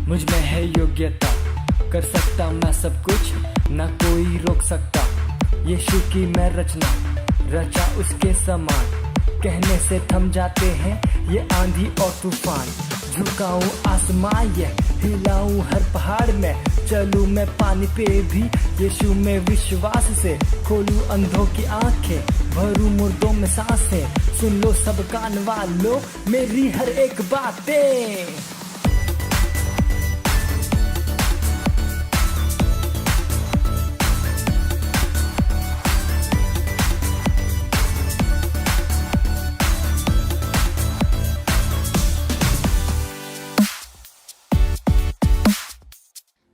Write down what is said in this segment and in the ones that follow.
मुझ में है योग्यता, कर सकता मैं सब कुछ, ना कोई रोक सकता। यीशु की मैं रचना, रचा उसके समान। कहने से थम जाते हैं ये आंधी और तूफान। झुकाऊं आसमां ये हिलाऊं हर पहाड़ में, चलूं मैं पानी पे भी यीशु में विश्वास से। खोलूं अंधों की आंखें, भरूं मुर्दों में सांसें। सुन लो सब कान वालों मेरी हर एक बातें।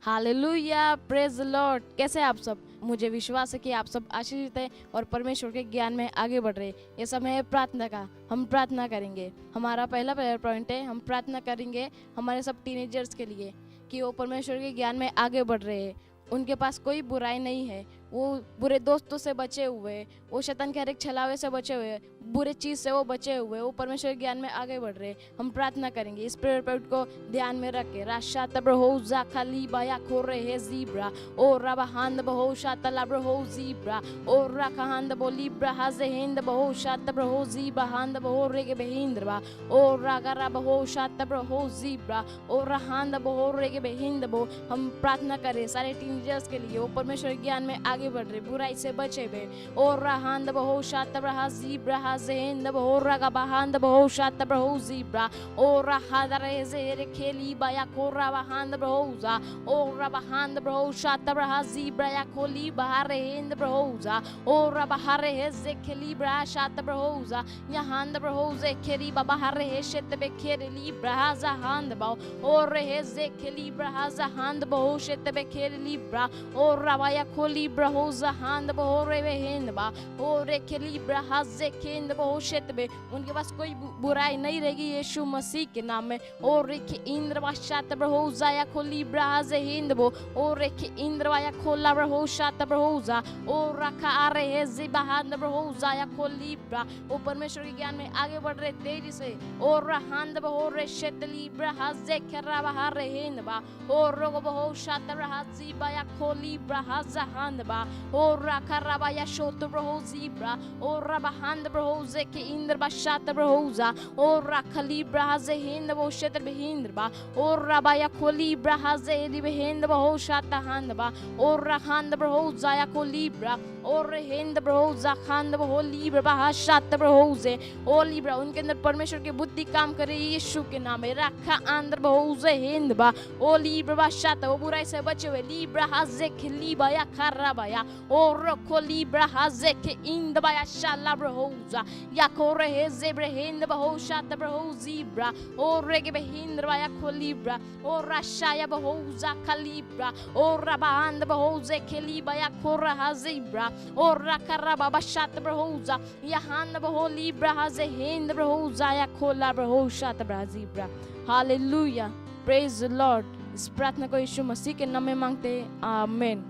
Hallelujah, praise the Lord. कैसे आप सब? मुझे विश्वास है कि आप सब आशीषित हैं और परमेश्वर के ज्ञान में आगे बढ़ रहे हैं। ये समय है प्रार्थना का, हम प्रार्थना करेंगे। हमारा पहला प्रेयर पॉइंट है, हम प्रार्थना करेंगे हमारे सब टीनेजर्स के लिए कि वो परमेश्वर के ज्ञान में आगे बढ़ रहे हैं। उनके पास कोई बुराई नहीं है, वो बुरे दोस्तों से बचे हुए, वो शैतान के हर एक छलावे से बचे हुए, बुरे चीज़ से वो बचे हुए, वो परमेश्वर के ज्ञान में आगे बढ़ रहे। हम प्रार्थना करेंगे इस प्रेयर पॉइंट को ध्यान में रख के। राशा तब्रहो जाखली बाया खोरे है जीब्रा ओ रबहांद बहो शातला ब्रहो जीब्रा ओ रखहांद बोली ब्रहाज हिंद बहो शात ब्रहो जीबहांद बहो रेगे बहिंद्रवा ओ रागरा बहो शात ब्रहो जीब्रा ओ रहांद बहो रेगे बहिंद बो। हम प्रार्थना करें सारे टीनेजर्स के लिए, वो परमेश्वर के ज्ञान में आगे बढ़ रहे, बुराई से बचे हुए। ओ रहांद बहो शात ब्रहा जीब्रा ज़ेंद बहो रगा बहांद बहो शात ब्रहो जीब्रा ओ रहाद रे ज़ेरे खेली बाया कोरा बहांद ब्रहोजा ओ रबहांद ब्रहो शात ब्रहा जीब्रा या खोली बहारे हेंद ब्रहोजा ओ रबहारे हे जे खेली ब्रहा शात ब्रहोजा यहांद ब्रहोजे खेरी बहारे हे शेत बे खेरली ब्रहा जहांद बाओ ओ रे हे जे खेली ब्रहा जहांद बहो शेत बे खेरली ब्रा ओ रवाया खोली ब्रहो जहांद बहो रे वे हेंद बा ओ रे खेली ब्रहा जे खेंद बहुशत में। उनके पास कोई बुराई नहीं रहेगी यीशु मसीह के नाम में। और रेखे इंद्र वाशात ब्रहो जाया खोली ब्राज हिंद बो और रेखे इंद्र वाया खोला ब्रहो शात ब्रहो जा और रखा आ रहे हैं जिबाहान ब्रहो जाया खोली ब्रा। वो परमेश्वर के ज्ञान में आगे बढ़ रहे तेजी से। और रहांद बहो रे शेतली ब्रहा जे खरा बहा रे हिंद बा और रोग बहो शात ब्रहा जिबाया खोली ब्रहा जहांद बा और रखा रबाया शोत ब्रहो जिब्रा और रबाहांद ब्रहो जे के इंद्र बशात ब्रहोजा और रखली ब्राजे हिंद बो शेतर बहिंद्र बा और रबाया खोली ब्राजे रिबहिंद बहो शात हांद बा और रहांद ब्रहोजा या खोली ब्रा और हिंद ब्रहोजा खांद बहो लीब्र बहा शात ब्रहोजे ओ लीब्रा। उनके अंदर परमेश्वर की बुद्धि काम करे यीशु के नाम में। रखा आंद्र बहोजे हिंद बा ओ लीब्र बशात, वो बुराई से बचे हुए लीब्रा हाजे खली बाया खरा बाया और रखो लीब्रा हाजे के इंद बाया शाला ब्रहोजा या खोरे हे जेब्रे हिंद बहो शात ब्रहो जीब्रा और रेगे बहिंद्र वाया खोलीब्रा और राशाया बहो जा खलीब्रा और रबांद बहो जे खेली बाया खोरा हाजीब्रा और रकरा बाबा शात ब्रहो जा यहांद बहो लीब्रा हाजे हिंद ब्रहो जाया खोला ब्रहो शात ब्राजीब्रा। Hallelujah, praise the lord. इस प्रार्थना को यीशु मसीह के नाम में मांगते हैं, आमीन।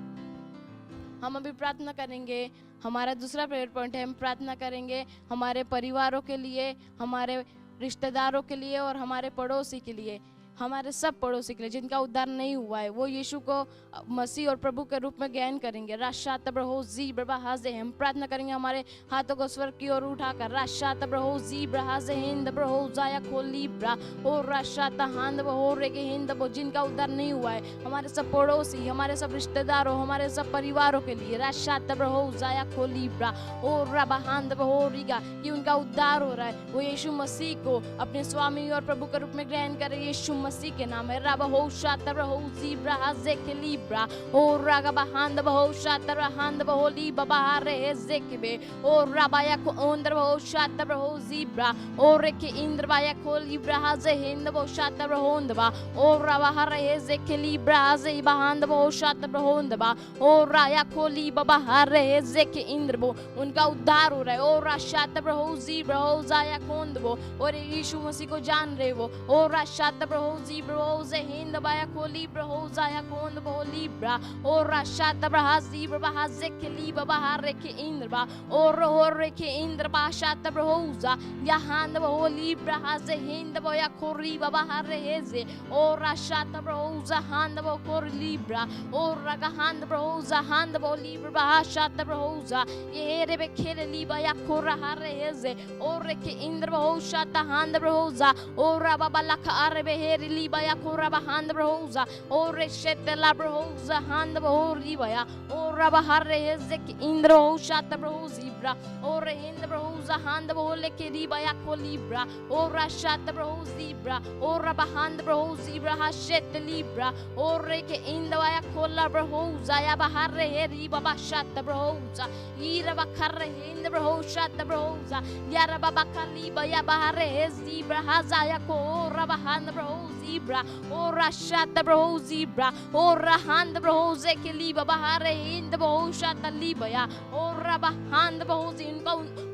हम अभी प्रार्थना करेंगे। हमारा दूसरा प्रेयर पॉइंट है, हम प्रार्थना करेंगे हमारे परिवारों के लिए, हमारे रिश्तेदारों के लिए और हमारे पड़ोसी के लिए, हमारे सब पड़ोसी के लिए जिनका उद्धार नहीं हुआ है, वो यीशु को मसीह और प्रभु के रूप में ज्ञान करेंगे। राशा तब्रहो जी ब्रहाजे, हम प्रार्थना करेंगे हमारे हाथों को स्वर्ग की ओर उठाकर। राशा तब्रहो जी ब्रहाजे हिंद ब्रहो जाया खोली ब्रा और राशा तहांद बहो रेगे हिंद बो, जिनका उद्धार नहीं हुआ है, हमारे सब पड़ोसी, हमारे सब रिश्तेदारों, हमारे सब परिवारों के लिए। राशा तब्रहो जाया खोली ब्रा और रबाहांद बहो रिगा, कि उनका उद्धार हो रहा है, वो यीशु मसीह को अपने स्वामी और प्रभु के रूप में ग्रहण करे यीशु मसीह के नाम है। रब हो शातर हो जीब्रा हाजे के लीब्रा और रागा बहांद बहो शातर हांद बहो ली बबारे है जेकबे और रबाया को ओंदर बहो शातर हो जीब्रा और के इंद्र बाया को लीब्रा हाजे हिंद बहो शातर होंदबा और रबा है जेके लीब्रा हाजे बहांद बहो शातर होंदबा और राया को ली बबारे है जेके इंद्र बो, उनका उद्धार हो रहा है। और शातर हो जीब्रा हो जाया खोंदबो और यीशु मसीह को जान रहे वो और शातर zebra ho ze hind baya ko libra ho zaya kond bo libra ora shata braha zebra baha zek liba baha reke indra ba ora ho reke indra ba shata brahoza yahand bo libra ha ze hind baya ko riba baha reheze ora shata brahoza hand bo ko libra ora ga hand brahoza hand bo libra baha shata brahoza ye rebe kele liba ya ko raha reheze ore ke indra bo shata hand brahoza ora baba laka arbe heri liba ya ko raba hand brahoza ore shete la brahoza hand bo liba ya ora baha reheze ke indra bo shata brahozibra ore hind brahoza hand bo le ke liba ya ko libra ora shata brahozibra ora bahand brahozibra ha shete libra ore ke indra ya ko la brahoza ya baha reheri baba shata brahoza ira bakare hind brahoshata brahoza yara baba kaliba ya baha rehezibra haza ya ko ora bahand brahozibra ora shata brahozibra ora hand brahoze ke liba baha rehind brahoshata liba ya ora bahand brahozi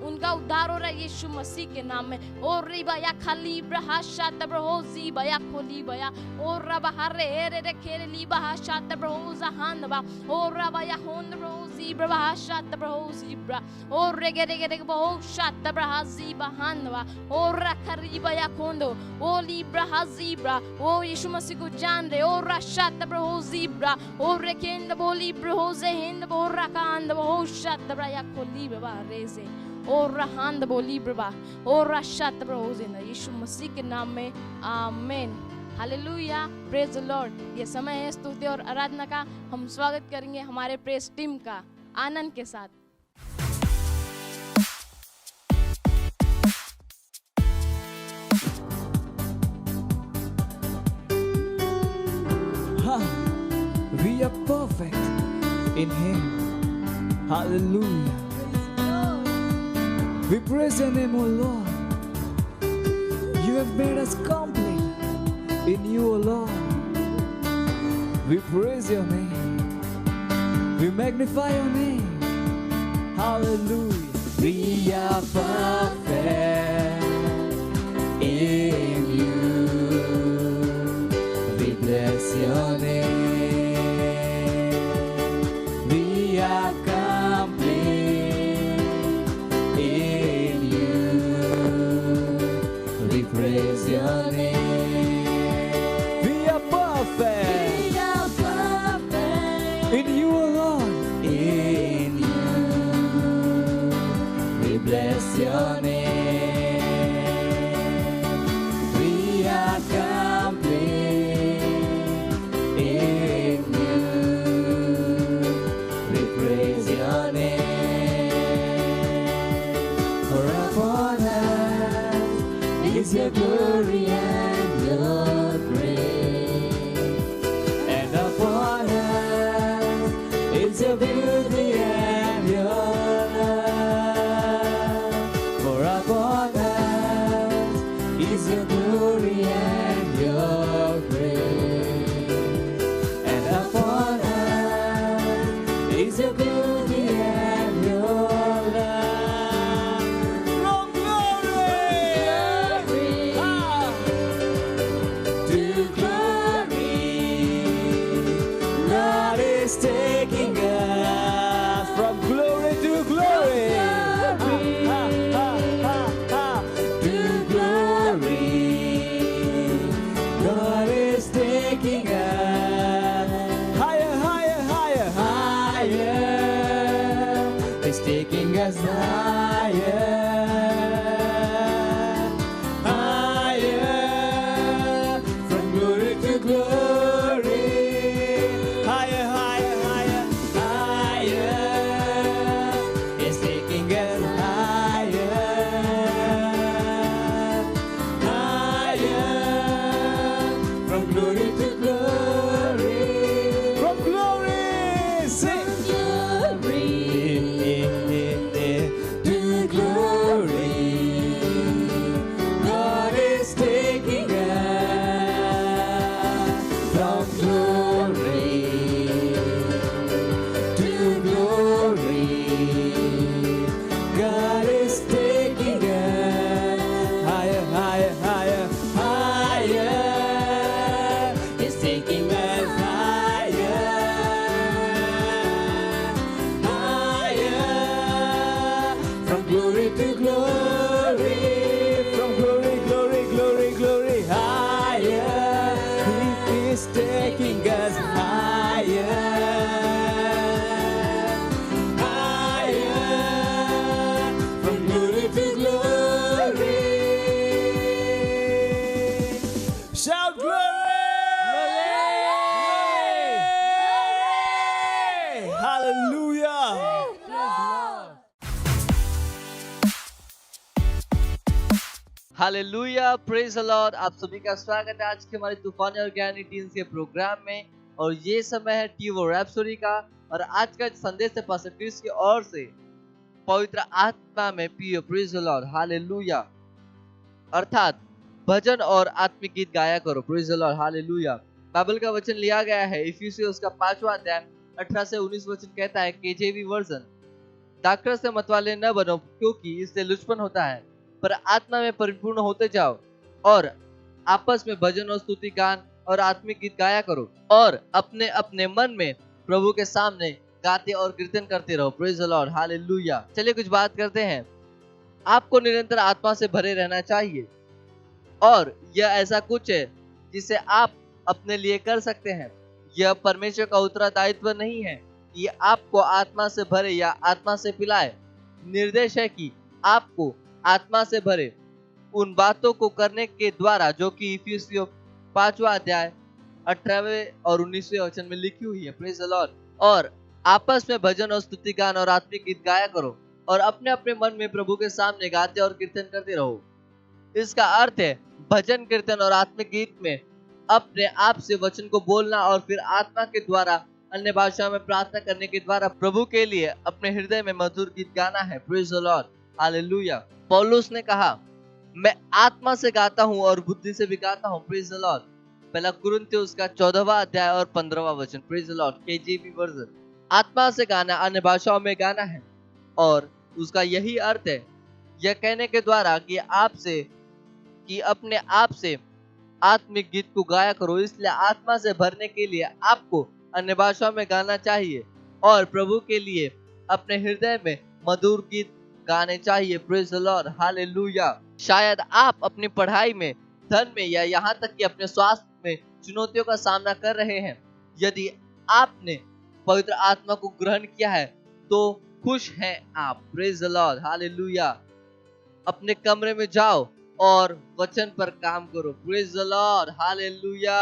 उनका उद्धार हो रहा है यीशु मसीह के नाम में और रिबा या खाली ब्रहा शात ब्रहोजी बया खोली बया और रबा हरे हेरे रे खेरे लीबा शात ब्रहोजा हांदबा और रबा या होंद ब्रहोजी ब्रहा शात ब्रहोजी ब्रा और रेगे रेगे रेगे बहो शात ब्रहाजी बहांदबा और रखरीबा या खोंदो ओ लीब्रा जीब्रा ओ यीशु मसीह को जान रहे और शात ब्रहोजी ब्रा और रेकेंद बोली ब्रहोजे हिंद बोरा कांद बहो शात ब्रा या खोली बा रेजे और रहंद बोली ब्रबा और रशात ब्रहोजिंदा यीशु मसीह के नाम में आमीन हालेलुया प्रेज द लॉर्ड। ये समय है स्तुति और आराधना का। हम स्वागत करेंगे हमारे प्रेस टीम का आनंद के साथ। We are perfect in Him. Hallelujah. We praise your name, O Lord. You have made us complete in you, O Lord. We praise your name. We magnify your name. Hallelujah. We are perfect in you. We bless your name. We are complete in you. We praise your name. We are perfect. We are perfect in you, O Lord. In you. We bless your name. We are complete in you. We praise your name. For upon us is your glory and your grace, and upon us is your beauty and your love. For upon us is your glory and your grace, and upon us is your beauty and your love. Long glory! Ah! Hallelujah, praise the Lord. आप सभी का स्वागत है आज के हमारे तूफानी और ज्ञानी टीम्स के प्रोग्राम में। और ये समय है टीवो रैप्सोडी का। और आज का संदेश है पास्टर क्रिस की ओर से, पवित्र आत्मा में पियो, प्रेज द लॉर्ड, हालेलुया। अर्थात भजन और आत्मिक गीत गाया करो, praise the Lord, hallelujah. Bible का वचन लिया गया है इफिसियों उसका 5वां अध्याय 18 से 19 वचन कहता है, केजेवी वर्जन, दाखरस से मतवाले न बनो क्योंकि इससे लुचपन होता है, पर आत्मा में परिपूर्ण होते जाओ और आपस में भजन और स्तुति गान और आत्मिक गीत गाया करो और अपने अपने मन में प्रभु के सामने गाते और कीर्तन करते रहो, प्रेज द लॉर्ड, हालेलुया। चलिए कुछ बात करते हैं। आपको निरंतर आत्मा से भरे रहना चाहिए और यह ऐसा कुछ है जिसे आप अपने लिए कर सकते हैं। यह परमेश्वर का उत्तरदायित्व नहीं है कि आपको आत्मा से भरे या आत्मा से पिलाए। निर्देश है कि आपको आत्मा से भरे उन बातों को करने के द्वारा जो कि इफिसियों 5वां अध्याय 18वें और 19वें वचन में लिखी हुई है, प्रेज द लॉर्ड। और आपस में भजन और स्तुति गान और आत्मिक गीत गाया करो और अपने अपने मन में प्रभु के सामने गाते और कीर्तन करते रहो। इसका अर्थ है भजन, कीर्तन और आत्मिक गीत में अपने आप से वचन को बोलना और फिर आत्मा के द्वारा अन्य भाषा में प्रार्थना करने के द्वारा प्रभु के लिए अपने हृदय में मधुर गीत गाना है, प्रेज द लॉर्ड, हालेलुया। पौलुस ने कहा, मैं आत्मा से गाता हूँ और बुद्धि से भी गाता हूँ, प्रेज द लॉर्ड। पहला कुरिन्थियों उसका 14वां अध्याय और 15वां वचन, प्रेज द लॉर्ड, केजेवी वर्जन। आत्मा से गाना अन्य भाषाओं में गाना है और उसका यही अर्थ है, यह कहने के द्वारा कि अपने आप से आत्मिक गीत को गाया करो। इसलिए आत्मा से भरने के लिए आपको अन्य भाषा में गाना चाहिए और प्रभु के लिए अपने हृदय में मधुर गीत गाने चाहिए, प्रेज द लॉर्ड, हालेलुया। शायद आप अपनी पढ़ाई में, धन में या यहाँ तक कि अपने स्वास्थ्य में चुनौतियों का सामना कर रहे हैं। यदि आपने पवित्र आत्मा को ग्रहण किया है तो खुश हैं आप, प्रेज द लॉर्ड, हालेलुया। अपने कमरे में जाओ और वचन पर काम करो, प्रेज द लॉर्ड, हालेलुया।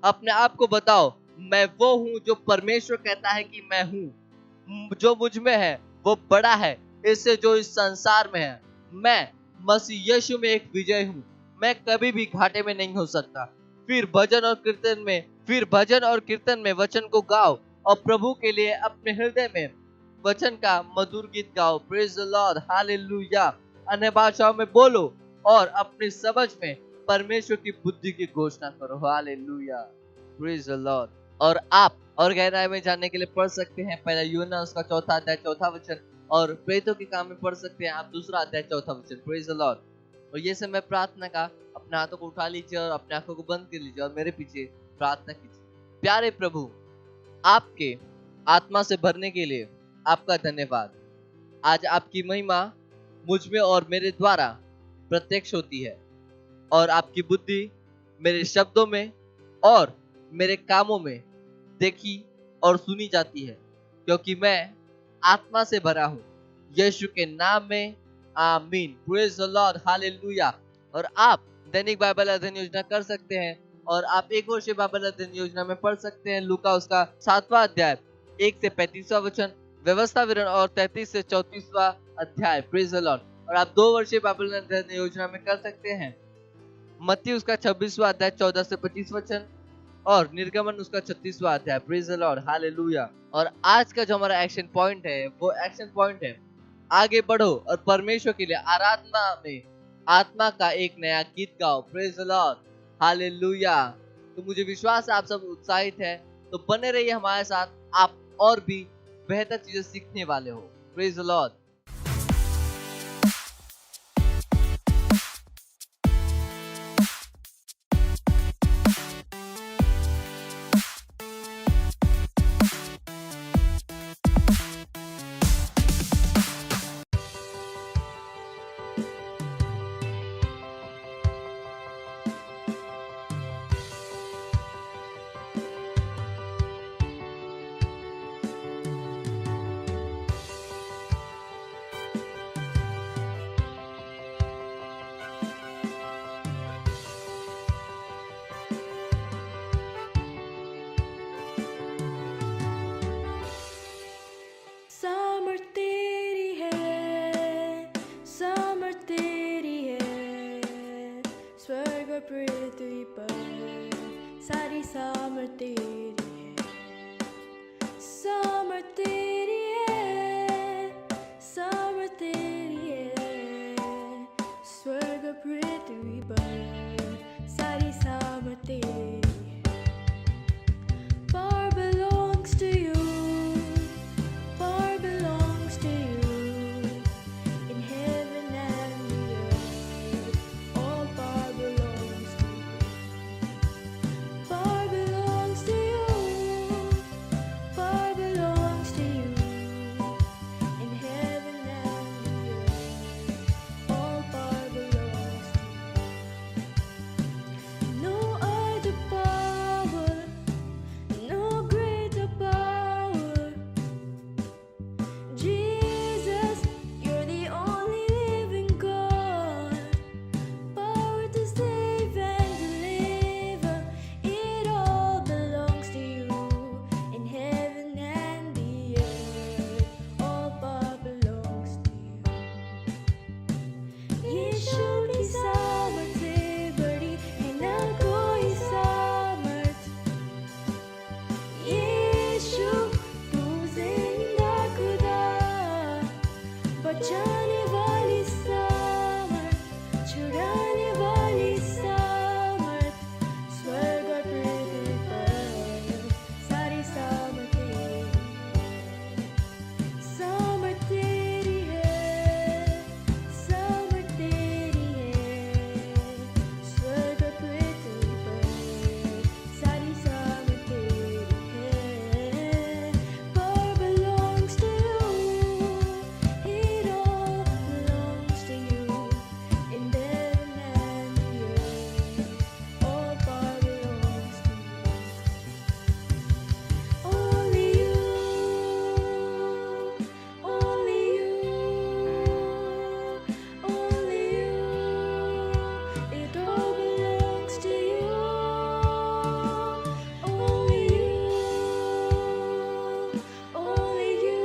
अपने आप को बताओ, मैं वो हूँ जो परमेश्वर कहता है कि मैं हूँ। जो मुझ में है वो बड़ा है इससे जो इस संसार में है। मैं मसीह यीशु में एक विजय हूँ। मैं कभी भी घाटे में नहीं हो सकता। फिर भजन और कीर्तन में वचन को गाओ और प्रभु के लिए अपने हृदय में वचन का मधुर गीत गाओ, प्रेज द लॉर्ड, हालेलुया। अन्य भाषाओं में बोलो और अपनी समझ में परमेश्वर की बुद्धि की घोषणा करो, हालेलुया, प्रेज द लॉर्ड। और आप और गहराई में जानने के लिए पढ़ सकते हैं पहला यूहन्ना उसका 4 अध्याय 4 वचन और प्रेतों के काम में पढ़ सकते हैं आप 2 अध्याय 4 वचन, प्रेज द लॉर्ड। और ये समय प्रार्थना का, अपने हाथों को उठा लीजिए और अपने आंखों को बंद कर लीजिए और मेरे पीछे प्रार्थना कीजिए। प्यारे प्रभु, आपके आत्मा से भरने के लिए आपका धन्यवाद। आज आपकी महिमा मुझ में और मेरे द्वारा प्रत्यक्ष होती है और आपकी बुद्धि मेरे शब्दों में और मेरे कामों में देखी और सुनी जाती है, क्योंकि मैं आत्मा से भरा हूँ। यीशु के नाम में आमीन, प्रेज द लॉर्ड, हालेलुया। और आप दैनिक बाइबल अध्ययन योजना कर सकते हैं और आप एक वर्षीय बाइबल अध्ययन योजना में पढ़ सकते हैं लूका उसका 7वां अध्याय 1 से 35वां वचन, व्यवस्था विवरण और 33 से 34वां अध्याय, प्रेज द लॉर्ड। और आप 2 वर्षीय बाइबल अध्ययन योजना में कर सकते हैं मत्ती उसका 26वां अध्याय 14 से 25 वचन और निर्गमन उसका 36वां अध्याय, प्रेज द लॉर्ड, हालेलुया। और आज का जो हमारा एक्शन पॉइंट है वो एक्शन पॉइंट है, आगे बढ़ो और परमेश्वर के लिए आराधना में आत्मा का एक नया गीत गाओ, प्रेज द लॉर्ड, हालेलुया। तो मुझे विश्वास है आप सब उत्साहित है, तो बने रहिए हमारे साथ, आप और भी बेहतर चीजें सीखने वाले हो, प्रेज द लॉर्ड। पृथ्वी पर सारी सामर्थ तेरी है, सामर्थ तेरी है, सामर्थ तेरी है। स्वर्ग पृथ्वी पर सारी सामर्थ तेरी है। Power belongs to you, power belongs to you. In heaven and the earth, all power belongs to you. Power belongs to you, power belongs to you. In heaven and the earth, all power belongs to you. No other power, no greater power. Jesus, you're the only living God. Power to save and deliver, it all belongs to you. In heaven and the earth, all power belongs to you. यीशु की सामर्थ से बड़ी है ना कोई सामर्थ। यीशु तू जिंदा खुदा, बचाने वाली सामर्थ, छुड़ाने वाली सामर्थ। स्वर्ग और पृथ्वी पर सारी सामर्थ तेरी है, सामर्थ तेरी है। स्वर्ग और पृथ्वी पर सारी सामर्थ तेरी है। Power belongs to you, it all belongs to you. In heaven and the earth, all power belongs to you. Only you, only you, only you. It all belongs to you. Only you, only you,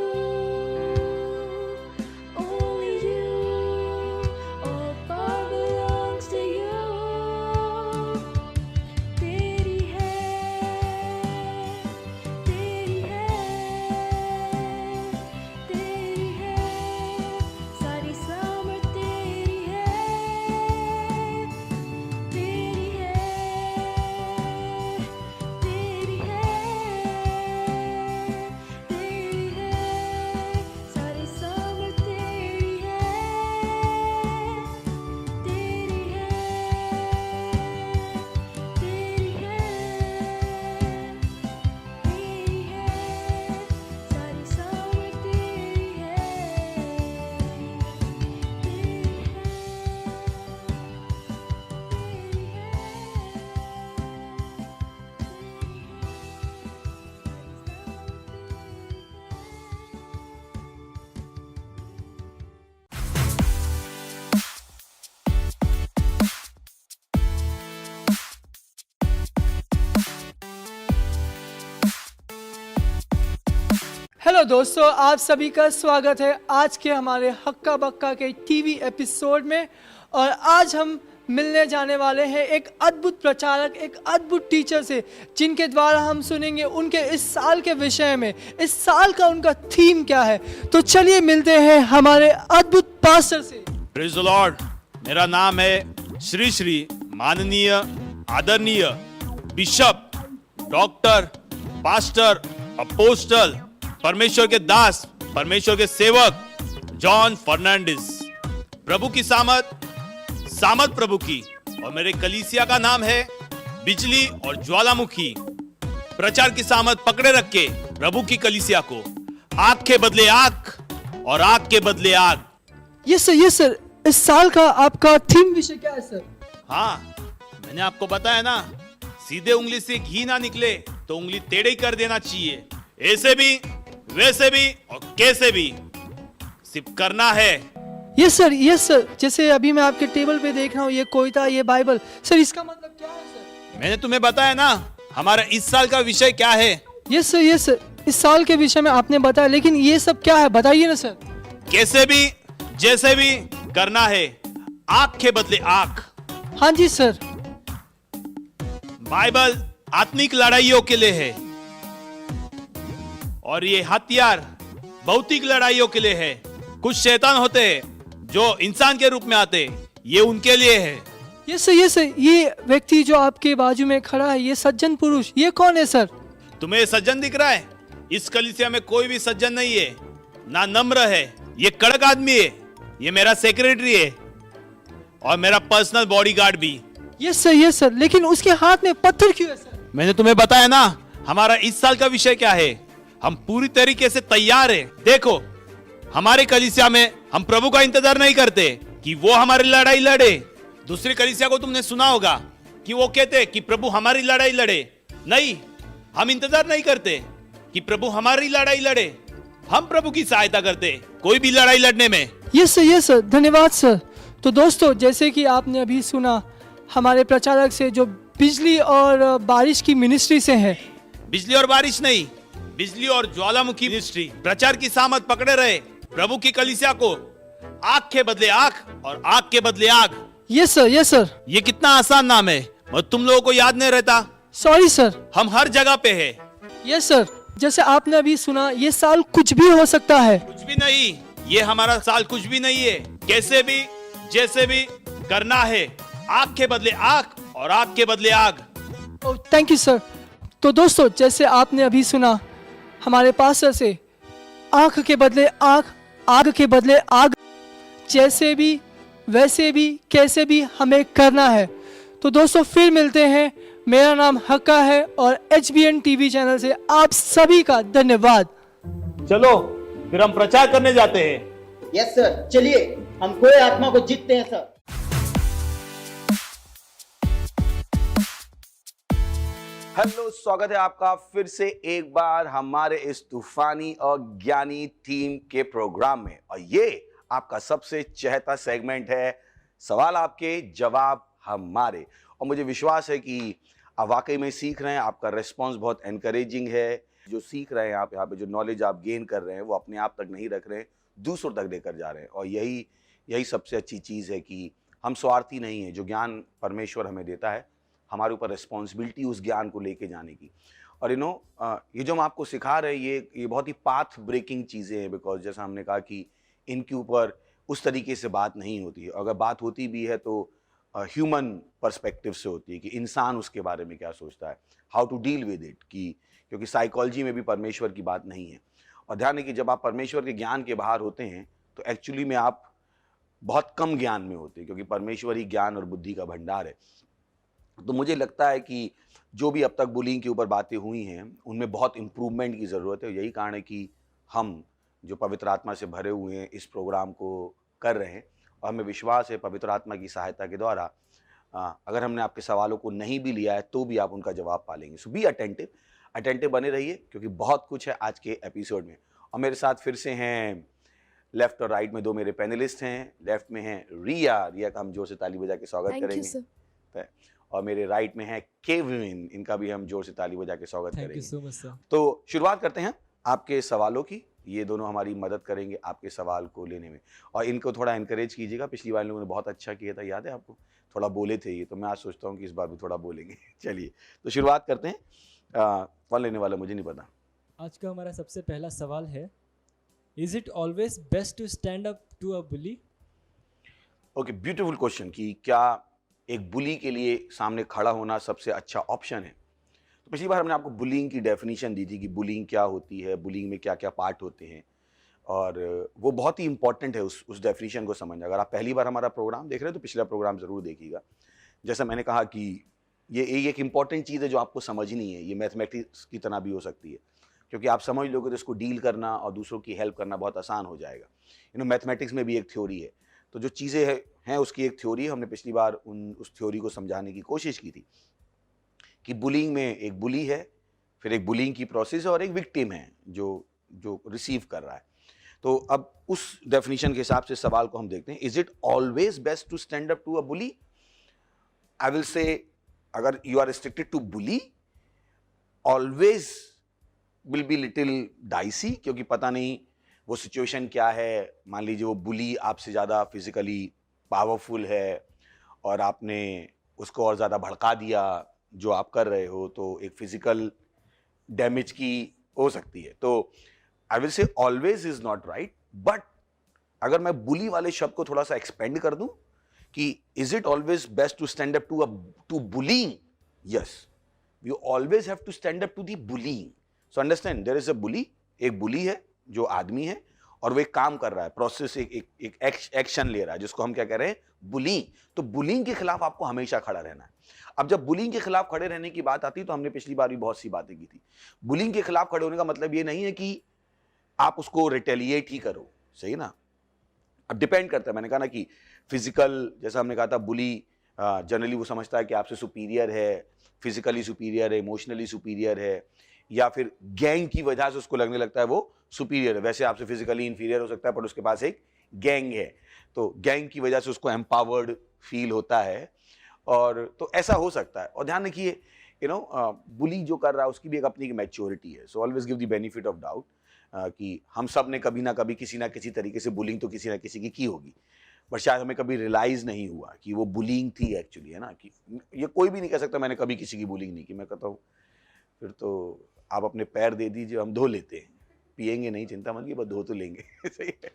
only you. All power belongs to you. तेरी है, तेरी है, तेरी है। सारी सामर्थ तेरी है, तेरी है, तेरी है, तेरी है। सारी सामर्थ तेरी है, तेरी है, तेरी है, तेरी है। सारी सामर्थ तेरी हेलो दोस्तों, आप सभी का स्वागत है आज के हमारे हक्का बक्का के टीवी एपिसोड में। और आज हम मिलने जाने वाले हैं एक अद्भुत प्रचारक, एक अद्भुत टीचर से, जिनके द्वारा हम सुनेंगे उनके इस साल के विषय में, इस साल का उनका थीम क्या है। तो चलिए मिलते हैं हमारे अद्भुत पास्टर से। Praise the Lord. मेरा नाम है श्री माननीय आदरणीय बिशप डॉक्टर पास्टर अपोस्टल परमेश्वर के दास, परमेश्वर के सेवक जॉन फर्नांडिस। प्रभु की सामत प्रभु की। और मेरे कलीसिया का नाम है बिजली और ज्वालामुखी। प्रचार की सामत पकड़े रख के प्रभु की कलीसिया को आग के बदले आग और आग के बदले आग। यस सर, इस साल का आपका थीम विषय क्या है सर? हाँ, मैंने आपको बताया ना, सीधे उंगली से घी ना निकले तो उंगली टेढ़ी कर देना चाहिए। ऐसे भी, वैसे भी और कैसे भी सिर्फ करना है। Yes sir. जैसे अभी मैं आपके टेबल पे देख रहा हूँ, ये कोयता, ये बाइबल, सर इसका मतलब क्या है सर? मैंने तुम्हें बताया ना हमारा इस साल का विषय क्या है। यस सर, इस साल के विषय में आपने बताया, लेकिन ये सब क्या है बताइए ना सर। कैसे भी, जैसे भी करना है, आग के बदले आग। हाँ जी सर। बाइबल आत्मिक लड़ाइयों के लिए है और ये हथियार भौतिक लड़ाइयों के लिए है। कुछ शैतान होते हैं जो इंसान के रूप में आते हैं, ये उनके लिए है। यस सर, ये व्यक्ति जो आपके बाजू में खड़ा है, ये सज्जन पुरुष, ये कौन है सर? तुम्हें सज्जन दिख रहा है? इस कलीसिया में कोई भी सज्जन नहीं है, ना नम्र है। ये कड़क आदमी है, ये मेरा सेक्रेटरी है और मेरा पर्सनल बॉडीगार्ड भी। यस सर, लेकिन उसके हाथ में पत्थर क्यों है सर? मैंने तुम्हें बताया ना, हमारा इस साल का विषय क्या है। हम पूरी तरीके से तैयार हैं। देखो, हमारे कलीसिया में हम प्रभु का इंतजार नहीं करते कि वो हमारी लड़ाई लड़े। दूसरी कलीसिया को तुमने सुना होगा कि वो कहते कि प्रभु हमारी लड़ाई लड़े। नहीं, हम इंतजार नहीं करते कि प्रभु हमारी लड़ाई लड़े, हम प्रभु की सहायता करते कोई भी लड़ाई लड़ने में। यस सर, धन्यवाद सर। तो दोस्तों, जैसे कि आपने अभी सुना हमारे प्रचारक से, जो बिजली और बारिश की मिनिस्ट्री से है। बिजली और बारिश नहीं, बिजली और ज्वालामुखी मिनिस्ट्री प्रचार की सामत पकड़े रहे प्रभु की कलीसिया को। आग के बदले आग और आग के बदले आग। Yes sir. ये कितना आसान नाम है और तुम लोगों को याद नहीं रहता। Sorry sir. हम हर जगह पे है। यस सर, जैसे आपने अभी सुना, ये साल कुछ भी हो सकता है। कुछ भी नहीं, ये हमारा साल कुछ भी नहीं है। कैसे भी जैसे भी करना है, आग के बदले आग और आग के बदले आग। Thank you sir. तो दोस्तों, जैसे आपने अभी सुना हमारे पास्टर से, आग के बदले आग, आग के बदले आग, जैसे भी वैसे भी कैसे भी हमें करना है। तो दोस्तों, फिर मिलते हैं। मेरा नाम हक्का है और HBN TV चैनल से आप सभी का धन्यवाद। चलो फिर हम प्रचार करने जाते हैं। यस सर, चलिए हम कोई आत्मा को जीतते हैं सर। हेलो, स्वागत है आपका फिर से एक बार हमारे इस तूफानी और ज्ञानी टीम के प्रोग्राम में। और ये आपका सबसे चहेता सेगमेंट है, सवाल आपके जवाब हमारे। और मुझे विश्वास है कि आप वाकई में सीख रहे हैं। आपका रिस्पांस बहुत एनकरेजिंग है। जो सीख रहे हैं आप यहाँ पे, जो नॉलेज आप गेन कर रहे हैं, वो अपने आप तक नहीं रख रहे हैं, दूसरों तक लेकर जा रहे हैं। और यही सबसे अच्छी चीज़ है कि हम स्वार्थी नहीं हैं। जो ज्ञान परमेश्वर हमें देता है, हमारे ऊपर रिस्पॉन्सिबिलिटी उस ज्ञान को लेके जाने की। और ये जो हम आपको सिखा रहे हैं, ये बहुत ही पाथ ब्रेकिंग चीज़ें हैं। बिकॉज जैसा हमने कहा कि इनके ऊपर उस तरीके से बात नहीं होती है। अगर बात होती भी है तो ह्यूमन पर्सपेक्टिव से होती है कि इंसान उसके बारे में क्या सोचता है, how to deal with it. क्योंकि साइकोलॉजी में भी परमेश्वर की बात नहीं है। और ध्यान है कि जब आप परमेश्वर के ज्ञान के बाहर होते हैं तो एक्चुअली में आप बहुत कम ज्ञान में होते हैं, क्योंकि परमेश्वर ही ज्ञान और बुद्धि का भंडार है। तो मुझे लगता है कि जो भी अब तक बुलिंग के ऊपर बातें हुई हैं, उनमें बहुत इम्प्रूवमेंट की ज़रूरत है। यही कारण है कि हम जो पवित्र आत्मा से भरे हुए हैं, इस प्रोग्राम को कर रहे हैं। और हमें विश्वास है पवित्र आत्मा की सहायता के द्वारा अगर हमने आपके सवालों को नहीं भी लिया है तो भी आप उनका जवाब पालेंगे। सो बी अटेंटिव बने रहिए, क्योंकि बहुत कुछ है आज के एपिसोड में। और मेरे साथ फिर से हैं लेफ्ट और राइट में दो मेरे पैनलिस्ट हैं। लेफ्ट में हैं रिया का हम जोर से ताली बजा के स्वागत करेंगे। और मेरे राइट में है केविन, इनका भी हम जोर से ताली बजा के स्वागत करेंगे। तो शुरुआत करते हैं आपके सवालों की। ये दोनों हमारी मदद करेंगे आपके सवाल को लेने में। और इनको थोड़ा एनकरेज कीजिएगा। पिछली बार लोगों ने बहुत अच्छा किया था, याद है आपको? थोड़ा बोले थे ये, तो मैं आज सोचता हूँ कि इस बार भी थोड़ा बोलेंगे। चलिए तो शुरुआत करते हैं। कौन लेने वाला मुझे नहीं पता। आज का हमारा सबसे पहला सवाल है, is it always best to stand up to a bully? Okay, beautiful question कि क्या एक बुली के लिए सामने खड़ा होना सबसे अच्छा ऑप्शन है। तो पिछली बार हमने आपको बुलिंग की डेफिनेशन दी थी कि बुलिंग क्या होती है, बुलिंग में क्या क्या पार्ट होते हैं, और वो बहुत ही इंपॉर्टेंट है उस डेफिनेशन को समझना। अगर आप पहली बार हमारा प्रोग्राम देख रहे हैं तो पिछला प्रोग्राम ज़रूर देखिएगा। जैसा मैंने कहा कि ये एक इंपॉर्टेंट चीज़ है जो आपको समझनी है। ये मैथमेटिक्स की तरह भी हो सकती है, क्योंकि आप समझ लोगे तो इसको डील करना और दूसरों की हेल्प करना बहुत आसान हो जाएगा। मैथमेटिक्स में भी एक थ्योरी है, तो जो चीज़ें हैं उसकी एक थ्योरी है। हमने पिछली बार उस थ्योरी को समझाने की कोशिश की थी कि बुलिंग में एक बुली है, फिर एक बुलिंग की प्रोसेस है, और एक विक्टिम है जो रिसीव कर रहा है। तो अब उस डेफिनेशन के हिसाब से सवाल को हम देखते हैं, is it always best to stand up to a bully? I will say, अगर you are restricted to bully, always will be little dicey, क्योंकि पता नहीं वो सिचुएशन क्या है। मान लीजिए वो बुली आपसे ज़्यादा फिजिकली पावरफुल है और आपने उसको और ज़्यादा भड़का दिया, जो आप कर रहे हो तो एक फिजिकल डैमेज की हो सकती है। तो आई विल से always is not right, but अगर मैं बुली वाले शब्द को थोड़ा सा एक्सपेंड कर दूं कि is it always best to stand up to bullying? Yes, you always have to stand up to the bullying. So understand, there is a bully, एक बुली है जो आदमी है और वो एक काम कर रहा है, प्रोसेस एक एक्शन ले रहा है, जिसको हम क्या कह रहे हैं, बुलिंग। तो बुलिंग के खिलाफ आपको हमेशा खड़ा रहना है। अब जब बुलिंग के खिलाफ खड़े रहने की बात आती है तो हमने पिछली बार भी बहुत सी बातें की थी। बुलिंग के खिलाफ खड़े होने का मतलब ये नहीं है कि आप उसको रिटेलिएट ही करो, सही ना। अब डिपेंड करता है, मैंने कहा ना कि फिजिकल, जैसा हमने कहा था, बुली जनरली वो समझता है कि आपसे सुपीरियर है, फिजिकली सुपीरियर है, इमोशनली सुपीरियर है, या फिर गैंग की वजह से उसको लगने लगता है वो सुपीरियर है। वैसे आपसे फिजिकली इंफीरियर हो सकता है पर उसके पास एक गैंग है, तो गैंग की वजह से उसको एम्पावर्ड फील होता है, और तो ऐसा हो सकता है। और ध्यान रखिए, बुली जो कर रहा है उसकी भी एक अपनी मैच्योरिटी है। So always give the benefit of doubt कि हम सब ने कभी ना कभी किसी ना किसी तरीके से बुलिंग तो किसी ना किसी की होगी, बट शायद हमें कभी रियलाइज नहीं हुआ कि वो बुलिंग थी एक्चुअली, है ना। कि ये कोई भी नहीं कह सकता मैंने कभी किसी की बुलिंग नहीं की। मैं कहता हूँ फिर तो आप अपने पैर दे दीजिए, हम धो लेते हैं, पिएंगे नहीं, चिंता मत कीजिए, बस धो तो लेंगे। सही है।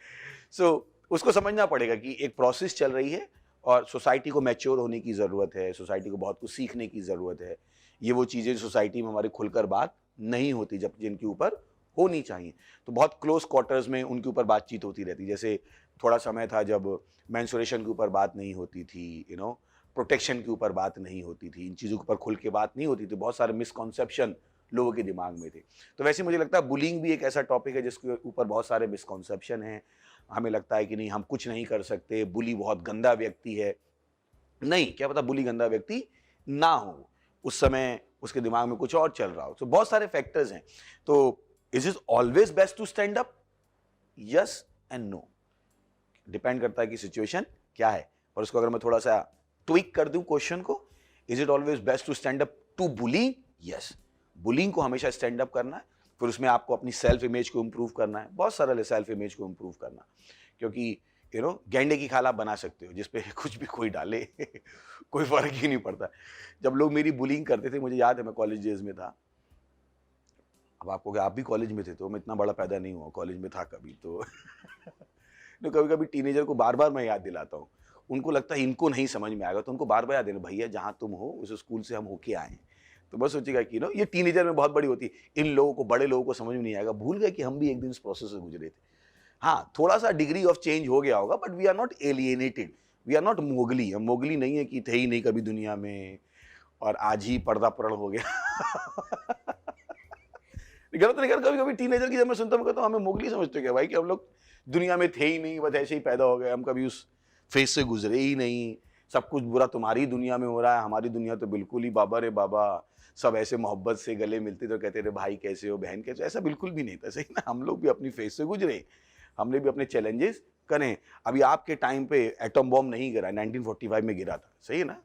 सो उसको समझना पड़ेगा कि एक प्रोसेस चल रही है और सोसाइटी को मैच्योर होने की ज़रूरत है, सोसाइटी को बहुत कुछ सीखने की ज़रूरत है। ये वो चीज़ें सोसाइटी में हमारे खुलकर बात नहीं होती, जब जिनके ऊपर होनी चाहिए। तो बहुत क्लोज क्वार्टर्स में उनके ऊपर बातचीत होती रहती। जैसे थोड़ा समय था जब मेंस्ट्रुएशन के ऊपर बात नहीं होती थी, प्रोटेक्शन के ऊपर बात नहीं होती थी, इन चीज़ों के ऊपर खुल के बात नहीं होती थी, बहुत सारे मिसकॉन्सेप्शन लोगों के दिमाग में थे। तो वैसे मुझे लगता है बुलिंग भी एक ऐसा टॉपिक है जिसके ऊपर बहुत सारे मिसकॉन्सेप्शन हैं। हमें लगता है कि नहीं, हम कुछ नहीं कर सकते, बुली बहुत गंदा व्यक्ति है। नहीं, क्या पता बुली गंदा व्यक्ति ना हो, उस समय उसके दिमाग में कुछ और चल रहा हो। तो बहुत सारे फैक्टर्स हैं। तो is it always best to stand up? Yes and no, depend करता है कि सिचुएशन क्या है। और उसको अगर मैं थोड़ा सा ट्विक कर दूं क्वेश्चन को, is it always best to stand up to bullying? Yes, bullying को हमेशा स्टैंड अप करना है। फिर उसमें आपको अपनी सेल्फ इमेज को इम्प्रूव करना है, बहुत सारा सेल्फ इमेज को इम्प्रूव करना, क्योंकि गेंडे की खाल आप बना सकते हो जिसपे कुछ भी कोई डाले कोई फर्क ही नहीं पड़ता। जब लोग मेरी बुलिंग करते थे, मुझे याद है मैं कॉलेज डेज में था। अब आपको क्या, आप भी कॉलेज में थे, तो मैं इतना बड़ा पैदा नहीं हुआ, कॉलेज में था कभी तो कभी कभी टीनेजर को बार बार मैं याद दिलाता हूँ। उनको लगता है इनको नहीं समझ में आएगा, तो उनको बार बार याद देना, भैया जहाँ तुम हो उस स्कूल से हम होके आए हैं। तो बस सोचेगा कि ये टीनेजर में बहुत बड़ी होती है, इन लोगों को, बड़े लोगों को समझ में नहीं आएगा। भूल गए कि हम भी एक दिन इस प्रोसेस से गुजरे थे। हाँ, थोड़ा सा डिग्री ऑफ चेंज हो गया होगा, but we are not alienated, we are not Mowgli. हम मोगली नहीं है कि थे ही नहीं कभी दुनिया में और आज ही पर्दा परण हो गया। गलत नहीं कर, कभी कभी टीनेजर की जब मैं सुनता हूँ कहता हूँ हमें मोगली समझते हो क्या भाई, कि हम लोग दुनिया में थे ही नहीं, बस ऐसे ही पैदा हो गए, हम कभी उस फेस से गुजरे ही नहीं, सब कुछ बुरा तुम्हारी दुनिया में हो रहा है, हमारी दुनिया तो बिल्कुल ही बाबा रे बाबा, सब ऐसे मोहब्बत से गले मिलते तो कहते थे भाई कैसे हो, बहन कैसे हो। ऐसा बिल्कुल भी नहीं था, सही ना। हम लोग भी अपनी फेस से गुजरे, हमने भी अपने चैलेंजेस करें। अभी आपके टाइम पे एटम बॉम्ब नहीं गिरा, 1945 में गिरा था, सही है ना।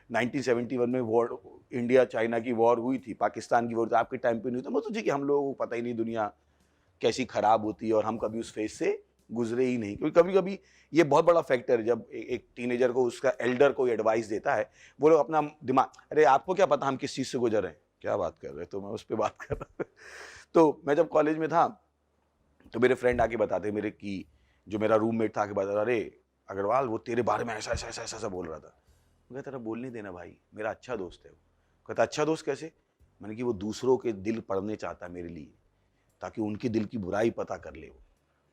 1971 में वॉर, इंडिया चाइना की वॉर हुई थी, पाकिस्तान की वॉर, तो आपके टाइम पे नहीं था। मैं सोची कि हम लोगों को पता ही नहीं दुनिया कैसी खराब होती है और हम कभी उस फेज से गुजरे ही नहीं। क्योंकि कभी कभी ये बहुत बड़ा फैक्टर है, जब एक टीनेजर को उसका एल्डर कोई एडवाइस देता है, वो लोग अपना दिमाग, अरे आपको क्या पता हम किस चीज़ से गुजर रहे हैं, क्या बात कर रहे हैं, तो मैं उस पर बात कर रहा तो मैं जब कॉलेज में था तो मेरे फ्रेंड आके बताते, मेरे की जो मेरा रूममेट था आके बता, अरे अग्रवाल वो तेरे बारे में ऐसा ऐसा ऐसा ऐसा बोल रहा था। मैं कहता, तेरा बोल नहीं देना भाई, मेरा अच्छा दोस्त है वो। कहता अच्छा दोस्त कैसे? मैंने कि वो दूसरों के दिल पढ़ने चाहता है मेरे लिए, ताकि उनके दिल की बुराई पता कर ले,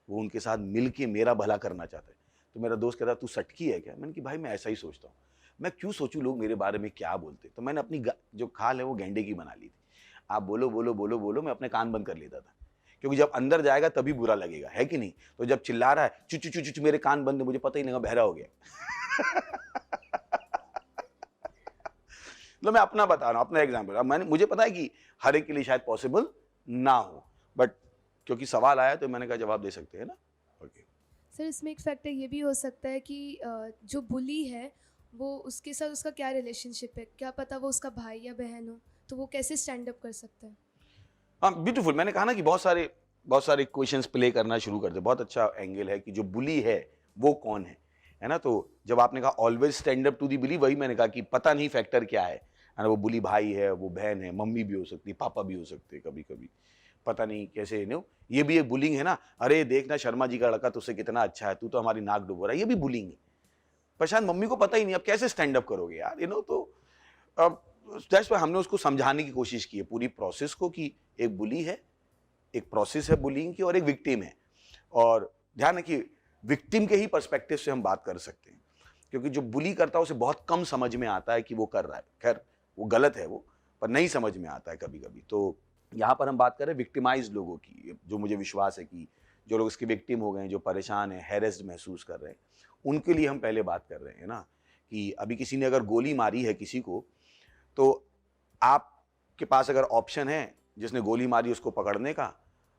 वो उनके साथ मिल के मेरा भला करना चाहता है। तो मेरा दोस्त कहता तू सटकी है क्या? मैंने कि भाई मैं ऐसा ही सोचता हूँ, मैं क्यों सोचूं लोग मेरे बारे में क्या बोलते। तो मैंने अपनी जो खाल है वो गेंडे की बना ली थी। आप बोलो बोलो बोलो बोलो, मैं अपने कान बंद कर लेता था, क्योंकि जब अंदर जाएगा तभी बुरा लगेगा, है कि नहीं। तो जब चिल्ला रहा है चुचु चुचु चुचु, मेरे कान बंद है, मुझे पता ही नहीं लगा, बहरा हो गया। तो मैं अपना बता रहा हूँ, अपना एग्जाम्पल। अब मुझे पता है कि हर एक के लिए शायद पॉसिबल ना हो, बट क्योंकि सवाल आया तो मैंने कहा जवाब दे सकते हैं ना। ओके सर, इसमें एक फैक्टर ये भी हो सकता है कि जो बुली है वो उसके साथ उसका क्या रिलेशनशिप है, क्या पता वो उसका भाई या बहन हो, तो वो कैसे स्टैंड अप कर सकता है। हाँ, ब्यूटीफुल। मैंने कहा ना कि बहुत सारे क्वेश्चंस प्ले करना शुरू कर दे। बहुत अच्छा एंगल है कि जो बुली है वो कौन है ना। तो जब आपने कहा always stand up to the bully, वही मैंने कहा कि पता नहीं फैक्टर क्या है, है ना, वो बुली भाई है, वो बहन है, मम्मी भी हो सकती है, पापा भी हो सकते हैं, कभी कभी पता नहीं कैसे ये भी एक बुलिंग है ना। अरे देखना शर्मा जी का लड़का तुझसे कितना अच्छा है, तू तो हमारी नाक डुबो रहा है, ये भी बुलिंग है। पर शायद मम्मी को पता ही नहीं, अब कैसे स्टैंड अप करोगे यार, तो अब दैट्स व्हाई हमने उसको समझाने की कोशिश की है पूरी प्रोसेस को, कि एक बुली है, एक प्रोसेस है बुलिंग की, और एक विक्टिम है। और ध्यान रखिए, विक्टिम के ही पर्सपेक्टिव से हम बात कर सकते हैं, क्योंकि जो बुली करता है उसे बहुत कम समझ में आता है कि वो कर रहा है। खैर वो गलत है, वो पर नहीं समझ में आता है कभी कभी। तो यहाँ पर हम बात कर रहे हैं विक्टिमाइज लोगों की, जो मुझे विश्वास है कि जो लोग इसके विक्टिम हो गए हैं, जो परेशान हैं, हैरेस्ड महसूस कर रहे हैं, उनके लिए हम पहले बात कर रहे हैं ना, कि अभी किसी ने अगर गोली मारी है किसी को, तो आपके पास अगर ऑप्शन है जिसने गोली मारी उसको पकड़ने का,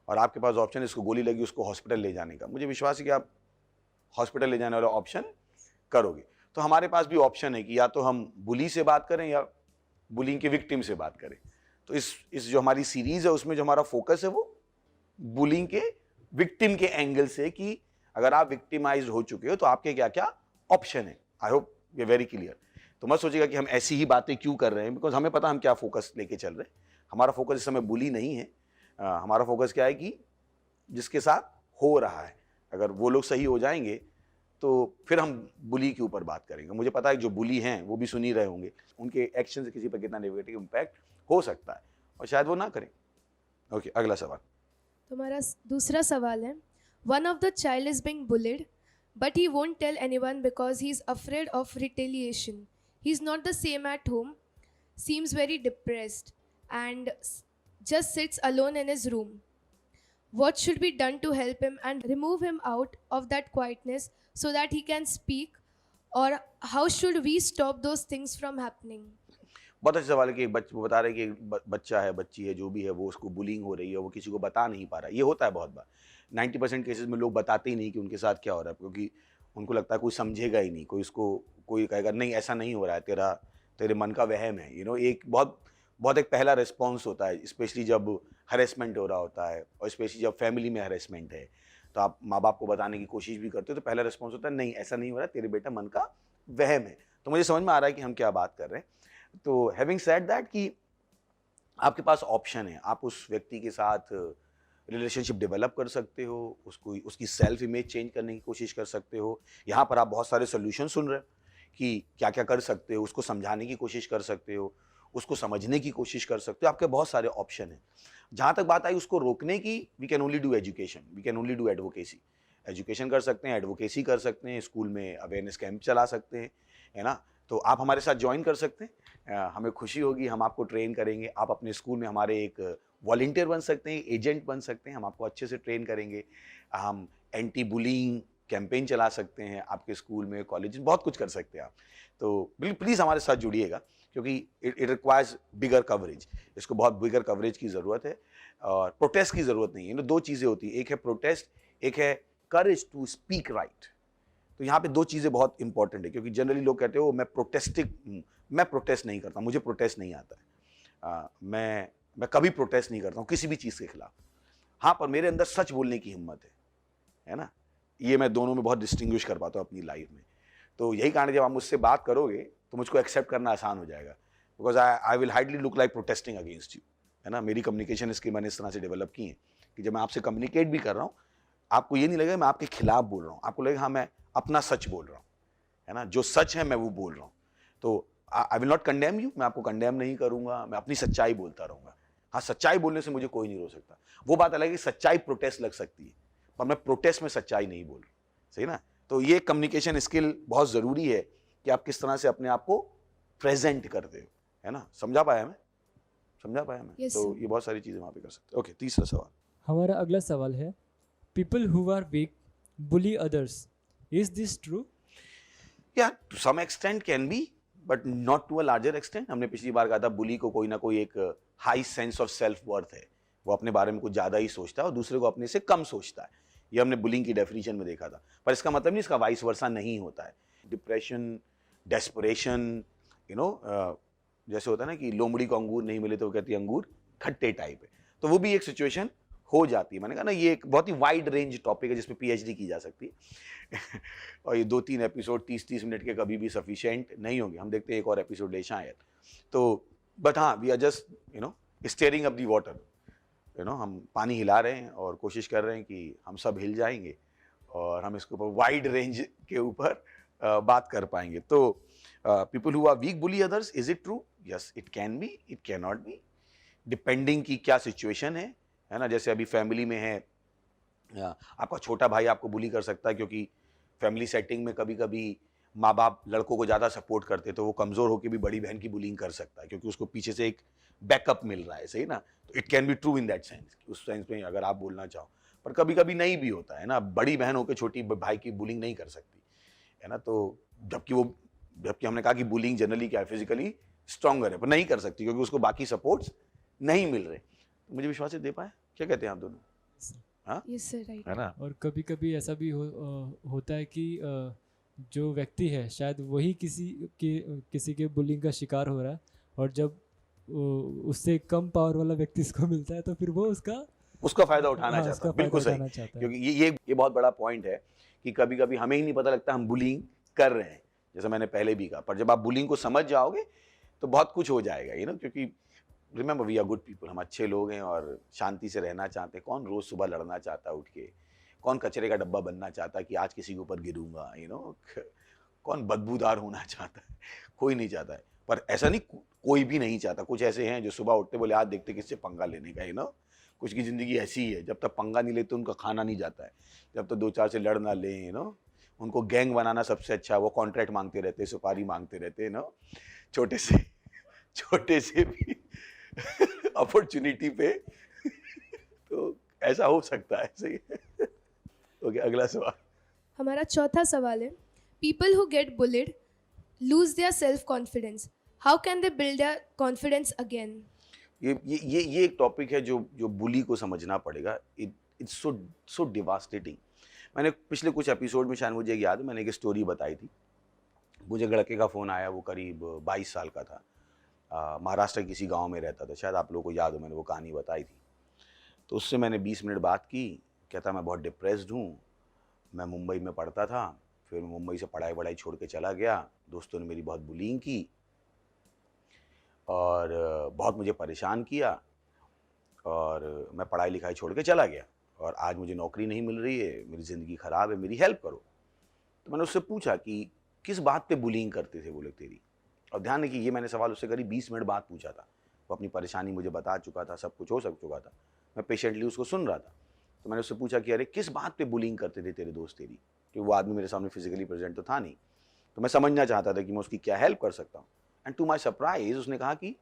और आपके पास ऑप्शन है इसको गोली लगी उसको हॉस्पिटल ले जाने का, मुझे विश्वास है कि आप हॉस्पिटल ले जाने वाला ऑप्शन करोगे। तो हमारे पास भी ऑप्शन है कि या तो हम बुली से बात करें या बुलिंग के विक्टिम से बात करें। तो इस जो हमारी सीरीज है उसमें जो हमारा फोकस है वो बुलिंग के विक्टिम के एंगल से, कि अगर आप विक्टिमाइज्ड हो चुके हो तो आपके क्या क्या ऑप्शन है। आई होप ये वेरी क्लियर। तो मत सोचिएगा कि हम ऐसी ही बातें क्यों कर रहे हैं, बिकॉज हमें पता हम क्या फोकस लेके चल रहे हैं। हमारा फोकस इस समय बुली नहीं है, हमारा फोकस क्या है कि जिसके साथ हो रहा है, अगर वो लोग सही हो जाएंगे तो फिर हम बुली के ऊपर बात करेंगे। मुझे पता है जो बुली हैं वो भी सुन ही रहे होंगे, उनके एक्शन से किसी पर कितना नेगेटिव इम्पैक्ट हो सकता है, और शायद वो ना करें। ओके, अगला सवाल। तो हमारा दूसरा सवाल है, one of the child is being bullied but he won't tell anyone because he is afraid of retaliation. He is not the same at home, seems very depressed and just sits alone in his room. What should be done to help him and remove him out of that quietness so that he can speak, or how should we stop those things from happening? बहुत अच्छा सवाल है कि वो बता रहे हैं कि एक बच्चा है, बच्ची है, जो भी है, वो उसको बुलिंग हो रही है, वो किसी को बता नहीं पा रहा है। ये होता है बहुत बार, 90% केसेस में लोग बताते ही नहीं कि उनके साथ क्या हो रहा है, क्योंकि उनको लगता है कोई समझेगा ही नहीं, कोई कहेगा नहीं ऐसा नहीं हो रहा है, तेरे मन का वहम है। एक बहुत एक पहला रिस्पॉन्स होता है, स्पेशली जब हरेसमेंट हो रहा होता है, और स्पेशली जब फैमिली में हरेसमेंट है, तो आप माँ बाप को बताने की कोशिश भी करते हो, तो पहला रिस्पॉन्स होता है नहीं ऐसा नहीं हो रहा, तेरे बेटा मन का वहम है। तो मुझे समझ में आ रहा है कि हम क्या बात कर रहे हैं। तो हैविंग सेड दैट, कि आपके पास ऑप्शन है, आप उस व्यक्ति के साथ रिलेशनशिप डेवलप कर सकते हो, उसकी सेल्फ इमेज चेंज करने की कोशिश कर सकते हो। यहाँ पर आप बहुत सारे सोल्यूशन सुन रहे हो कि क्या क्या कर सकते हो, उसको समझाने की कोशिश कर सकते हो, उसको समझने की कोशिश कर सकते हो, आपके बहुत सारे ऑप्शन हैं। जहाँ तक बात आई उसको रोकने की, we can only do education, we can only do advocacy. Education कर सकते हैं, एडवोकेसी कर सकते हैं, स्कूल में अवेयरनेस कैंप चला सकते हैं, है ना। तो आप हमारे साथ ज्वाइन कर सकते हैं, हमें खुशी होगी, हम आपको ट्रेन करेंगे। आप अपने स्कूल में हमारे एक वॉलंटियर बन सकते हैं, एजेंट बन सकते हैं, हम आपको अच्छे से ट्रेन करेंगे। हम एंटी बुलिंग कैंपेन चला सकते हैं आपके स्कूल में, कॉलेज में, बहुत कुछ कर सकते हैं आप। तो प्लीज़ हमारे साथ जुड़िएगा, क्योंकि इट रिक्वायर्स बिगर कवरेज, इसको बहुत बिगर कवरेज की ज़रूरत है, और प्रोटेस्ट की ज़रूरत नहीं है। दो चीज़ें होती हैं, एक है प्रोटेस्ट, एक है करेज टू स्पीक राइट। तो यहाँ पे दो चीज़ें बहुत इंपॉर्टेंट है, क्योंकि जनरली लोग कहते हो मैं प्रोटेस्ट नहीं करता, मुझे प्रोटेस्ट नहीं आता है, मैं कभी प्रोटेस्ट नहीं करता हूँ किसी भी चीज़ के खिलाफ। हाँ, पर मेरे अंदर सच बोलने की हिम्मत है ना। ये मैं दोनों में बहुत डिस्टिंग्विश कर पाता हूँ अपनी लाइफ में। तो यही कारण है, जब आप मुझसे बात करोगे तो मुझको एक्सेप्ट करना आसान हो जाएगा, because I will hardly look like protesting against you, है ना। मेरी कम्युनिकेशन स्किल मैंने इस तरह से डेवलप की है कि जब मैं आपसे कम्युनिकेट भी कर रहा हूँ, आपको ये नहीं लगेगा मैं आपके खिलाफ बोल रहा हूँ, आपको लगेगा हाँ मैं अपना सच बोल रहा हूँ, है ना। जो सच है मैं वो बोल रहा हूँ। तो I will not condemn you, मैं आपको कंडेम नहीं करूँगा, मैं अपनी सच्चाई बोलता रहूँगा। हाँ, सच्चाई बोलने से मुझे कोई नहीं रोक सकता। वो बात अलग है कि सच्चाई प्रोटेस्ट लग सकती है, पर मैं प्रोटेस्ट में सच्चाई नहीं बोल रहा, सही ना। तो ये कम्युनिकेशन स्किल बहुत ज़रूरी है कि आप किस तरह से अपने आप को प्रेजेंट करते हो, है ना। समझा पाया मैं? Yes, तो sir. ये बहुत सारी चीज़ें वहाँ पे कर सकते हैं। ओके, तीसरा सवाल। हमारा अगला सवाल है, people who are weak bully others, is this true? या to some extent can be, but not to a larger extent. हमने पिछली बार कहा था बुली को कोई ना कोई एक high sense of self worth है, वो अपने बारे में कुछ ज़्यादा ही सोचता है और दूसरे को अपने से कम सोचता है। ये हमने बुलिंग की डेफिनेशन में देखा था, पर इसका मतलब नहीं इसका वाइस वर्सा नहीं होता है। डिप्रेशन, डेस्परेशन, जैसे होता है ना कि लोमड़ी को अंगूर नहीं मिले तो वो कहती है अंगूर खट्टे टाइप है, तो वो भी एक सिचुएशन हो जाती है। मैंने कहा ना ये एक बहुत ही वाइड रेंज टॉपिक है जिसमें पीएचडी की जा सकती है और ये 2-3 एपिसोड 30-30 मिनट के कभी भी सफिशिएंट नहीं होंगे। हम देखते हैं एक और एपिसोड ले शायद। तो बट हाँ, we are just stirring up the water, हम पानी हिला रहे हैं और कोशिश कर रहे हैं कि हम सब हिल जाएंगे और हम इसके ऊपर वाइड रेंज के ऊपर बात कर पाएंगे। तो people who are weak bully others, is it true? Yes, it can be, it can not be, depending की क्या सिचुएशन है ना। जैसे अभी फैमिली में है, आपका छोटा भाई आपको बुली कर सकता है क्योंकि फैमिली सेटिंग में कभी कभी माँ बाप लड़कों को ज़्यादा सपोर्ट करते, तो वो कमज़ोर होकर भी बड़ी बहन की बुलिंग कर सकता है क्योंकि उसको पीछे से एक बैकअप मिल रहा है, सही ना। तो it can be true in that sense, उस सेंस में अगर आप बोलना चाहो। पर कभी कभी नहीं भी होता है ना, बड़ी बहन होकर छोटी भाई की बुलिंग नहीं कर सकती है ना। तो जबकि हमने कहा कि बुलिंग जनरली क्या है, फिजिकली स्ट्रॉन्गर है, पर नहीं कर सकती क्योंकि उसको बाकी सपोर्ट्स नहीं मिल रहे। तो मुझे विश्वास है दे पाए। क्या कहते हैं आप दोनों? हाँ, Yes, sir, right. है ना। और कभी कभी ऐसा भी होता है कि जो व्यक्ति है शायद वही किसी के बुलिंग का शिकार हो रहा है, और जब उससे कम पावर वाला व्यक्ति इसको मिलता है तो फिर वो उसका फायदा उठाना चाहता है। बिल्कुल सही, क्योंकि ये बहुत बड़ा पॉइंट है कि कभी कभी हमें ही नहीं पता लगता हम बुलिंग कर रहे हैं, जैसा मैंने पहले भी कहा। पर जब आप बुलिंग को समझ जाओगे तो बहुत कुछ हो जाएगा, क्योंकि remember we are good people, हम अच्छे लोग हैं और शांति से रहना चाहते हैं। कौन रोज सुबह लड़ना चाहता है उठ के? कौन कचरे का डब्बा बनना चाहता है कि आज किसी के ऊपर गिरूंगा? कौन बदबूदार होना चाहता है? कोई नहीं चाहता है। पर ऐसा नहीं, कोई भी नहीं चाहता। कुछ ऐसे हैं जो सुबह उठते बोले आज देखते किससे पंगा लेने का, कुछ की जिंदगी ऐसी ही है, जब तक पंगा नहीं लेते उनका खाना नहीं जाता है, जब तक 2-4 से लड़ ना लें, उनको गैंग बनाना सबसे अच्छा। वो कॉन्ट्रैक्ट मांगते रहते, सुपारी मांगते रहते, छोटे से भी अपॉर्चुनिटी पे। तो ऐसा हो सकता है, सही है। ओके, अगला सवाल। हमारा चौथा सवाल है, people who get bullied lose their self confidence, how can they build their confidence again? ये एक टॉपिक है जो बुली को समझना पड़ेगा। It's so devastating. मैंने पिछले कुछ एपिसोड में, शायद मुझे याद है, मैंने एक स्टोरी बताई थी। मुझे एक लड़के का फ़ोन आया, वो करीब 22 साल का था, महाराष्ट्र किसी गांव में रहता था। शायद आप लोगों को याद हो, मैंने वो कहानी बताई थी। तो उससे मैंने 20 मिनट बात की। कहता मैं बहुत डिप्रेस्ड हूँ, मैं मुंबई में पढ़ता था, फिर मुंबई से पढ़ाई छोड़ के चला गया, दोस्तों ने मेरी बहुत बुलिंग की और बहुत मुझे परेशान किया, और मैं पढ़ाई लिखाई छोड़ के चला गया और आज मुझे नौकरी नहीं मिल रही है, मेरी ज़िंदगी ख़राब है, मेरी हेल्प करो। तो मैंने उससे पूछा कि किस बात पे बुलिंग करते थे? बोले तेरी। और ध्यान रखिए, ये मैंने सवाल उससे करीब 20 मिनट बाद पूछा था। वो अपनी परेशानी मुझे बता चुका था, सब कुछ हो चुका था, मैं पेशेंटली उसको सुन रहा था। तो मैंने उससे पूछा कि अरे किस बात पे बुलिंग करते थे तेरे दोस्त तेरी? कि वो आदमी मेरे सामने फिजिकली प्रेजेंट तो था नहीं, तो मैं समझना चाहता था कि मैं उसकी क्या हेल्प कर सकता हूँ। एंड टू माई सरप्राइज उसने कहा कि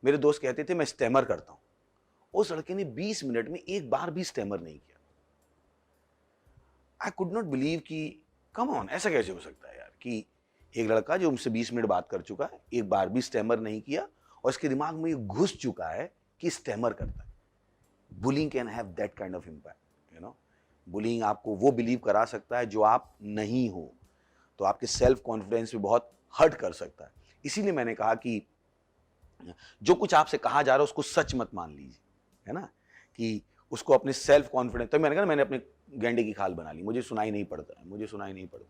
मेरे दोस्त कहते थे मैं स्टेमर करता हूँ। उस लड़के ने 20 मिनट में एक बार भी स्टेमर नहीं किया। आई कुड नॉट बिलीव कि कम ऑन, ऐसा कैसे हो सकता है यार कि एक लड़का जो मुझसे 20 मिनट बात कर चुका है, एक बार भी स्टेमर नहीं किया, और इसके दिमाग में ये घुस चुका है कि स्टेमर करता है। Bullying can have that kind of impact, bullying आपको वो बिलीव करा सकता है जो आप नहीं हो, तो आपके सेल्फ कॉन्फिडेंस पे बहुत हर्ट कर सकता है। इसीलिए मैंने कहा कि जो कुछ आपसे कहा जा रहा है उसको सच मत मान लीजिए, है ना, कि उसको अपने सेल्फ कॉन्फिडेंस। तो मैंने कहा मैंने अपने गेंडे की खाल बना ली, मुझे सुनाई नहीं पड़ता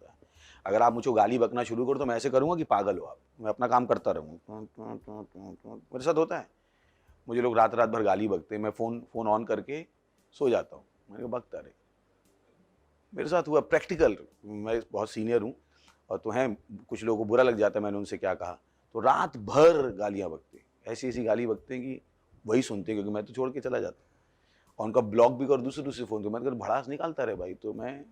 है। अगर आप मुझे गाली बकना शुरू करो तो मैं ऐसे करूंगा कि पागल हो आप, मैं अपना काम करता रहूँगा। मेरे साथ होता है, मुझे लोग रात भर गाली बकते हैं, मैं फ़ोन ऑन करके सो जाता हूँ। मैंने कहा बकता रहे, मेरे साथ हुआ प्रैक्टिकल। मैं बहुत सीनियर हूँ और तो हैं, कुछ लोगों को बुरा लग जाता है मैंने उनसे क्या कहा, तो रात भर गालियाँ बकते, ऐसी गाली बकते हैं कि वही सुनते हैं, क्योंकि मैं तो छोड़ के चला जाता और उनका ब्लॉक भी कर दूसरे फ़ोन। तो मैं अगर भड़ास निकालता रहे भाई, तो मैं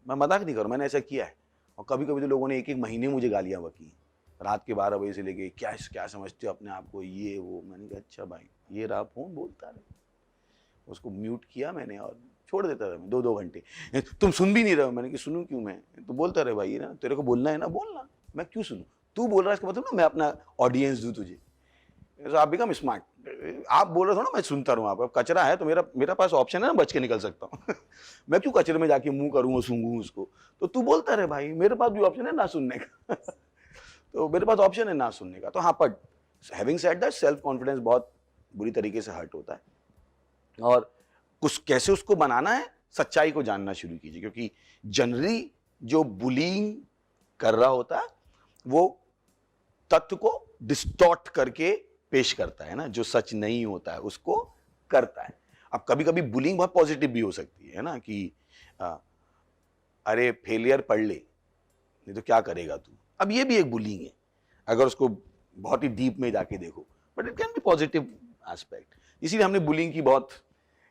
मजाक नहीं करूँ, मैंने ऐसा किया है। और कभी कभी तो लोगों ने 1-1 महीने मुझे गालियाँ बकी, रात के 12 बजे से लेके, क्या समझते हो अपने आप को, ये वो। मैंने कहा अच्छा भाई, ये रहा फ़ोन, बोलता रहे। उसको म्यूट किया मैंने और छोड़ देता था मैं 2-2 घंटे। तुम सुन भी नहीं रहे हो। मैंने कि सुनूं क्यों मैं? तो बोलता रहे भाई, ना तेरे को बोलना है ना बोलना, मैं क्यों सुनूं? तू बोल रहा है इसका मतलब ना मैं अपना ऑडियंस दूं तुझे। आप बिकम स्मार्ट, आप बोल रहे हो ना मैं सुनता रहूँ। आप कचरा है तो मेरा पास ऑप्शन है ना, बच के निकल सकता हूँ। मैं क्यों कचरे में जाके मुंह करूँ और सूंघूं उसको? तो तू बोलता रहे भाई, मेरे पास भी ऑप्शन है ना सुनने का। तो मेरे पास ऑप्शन है ना सुनने का। तो हाँ, पर having said that, self confidence बहुत बुरी तरीके से हर्ट होता है। और कुछ कैसे उसको बनाना है, सच्चाई को जानना शुरू कीजिए, क्योंकि जनरली जो बुलिंग कर रहा होता है वो तथ्य को डिस्टॉर्ट करके पेश करता है ना, जो सच नहीं होता है उसको करता है। अब कभी कभी बुलिंग बहुत पॉजिटिव भी हो सकती है ना, कि अरे फेलियर पढ़ ले, नहीं तो क्या करेगा तू। अब ये भी एक बुलिंग है अगर उसको बहुत ही डीप में जाके देखो, but it can B positive aspect. इसीलिए हमने बुलिंग की बहुत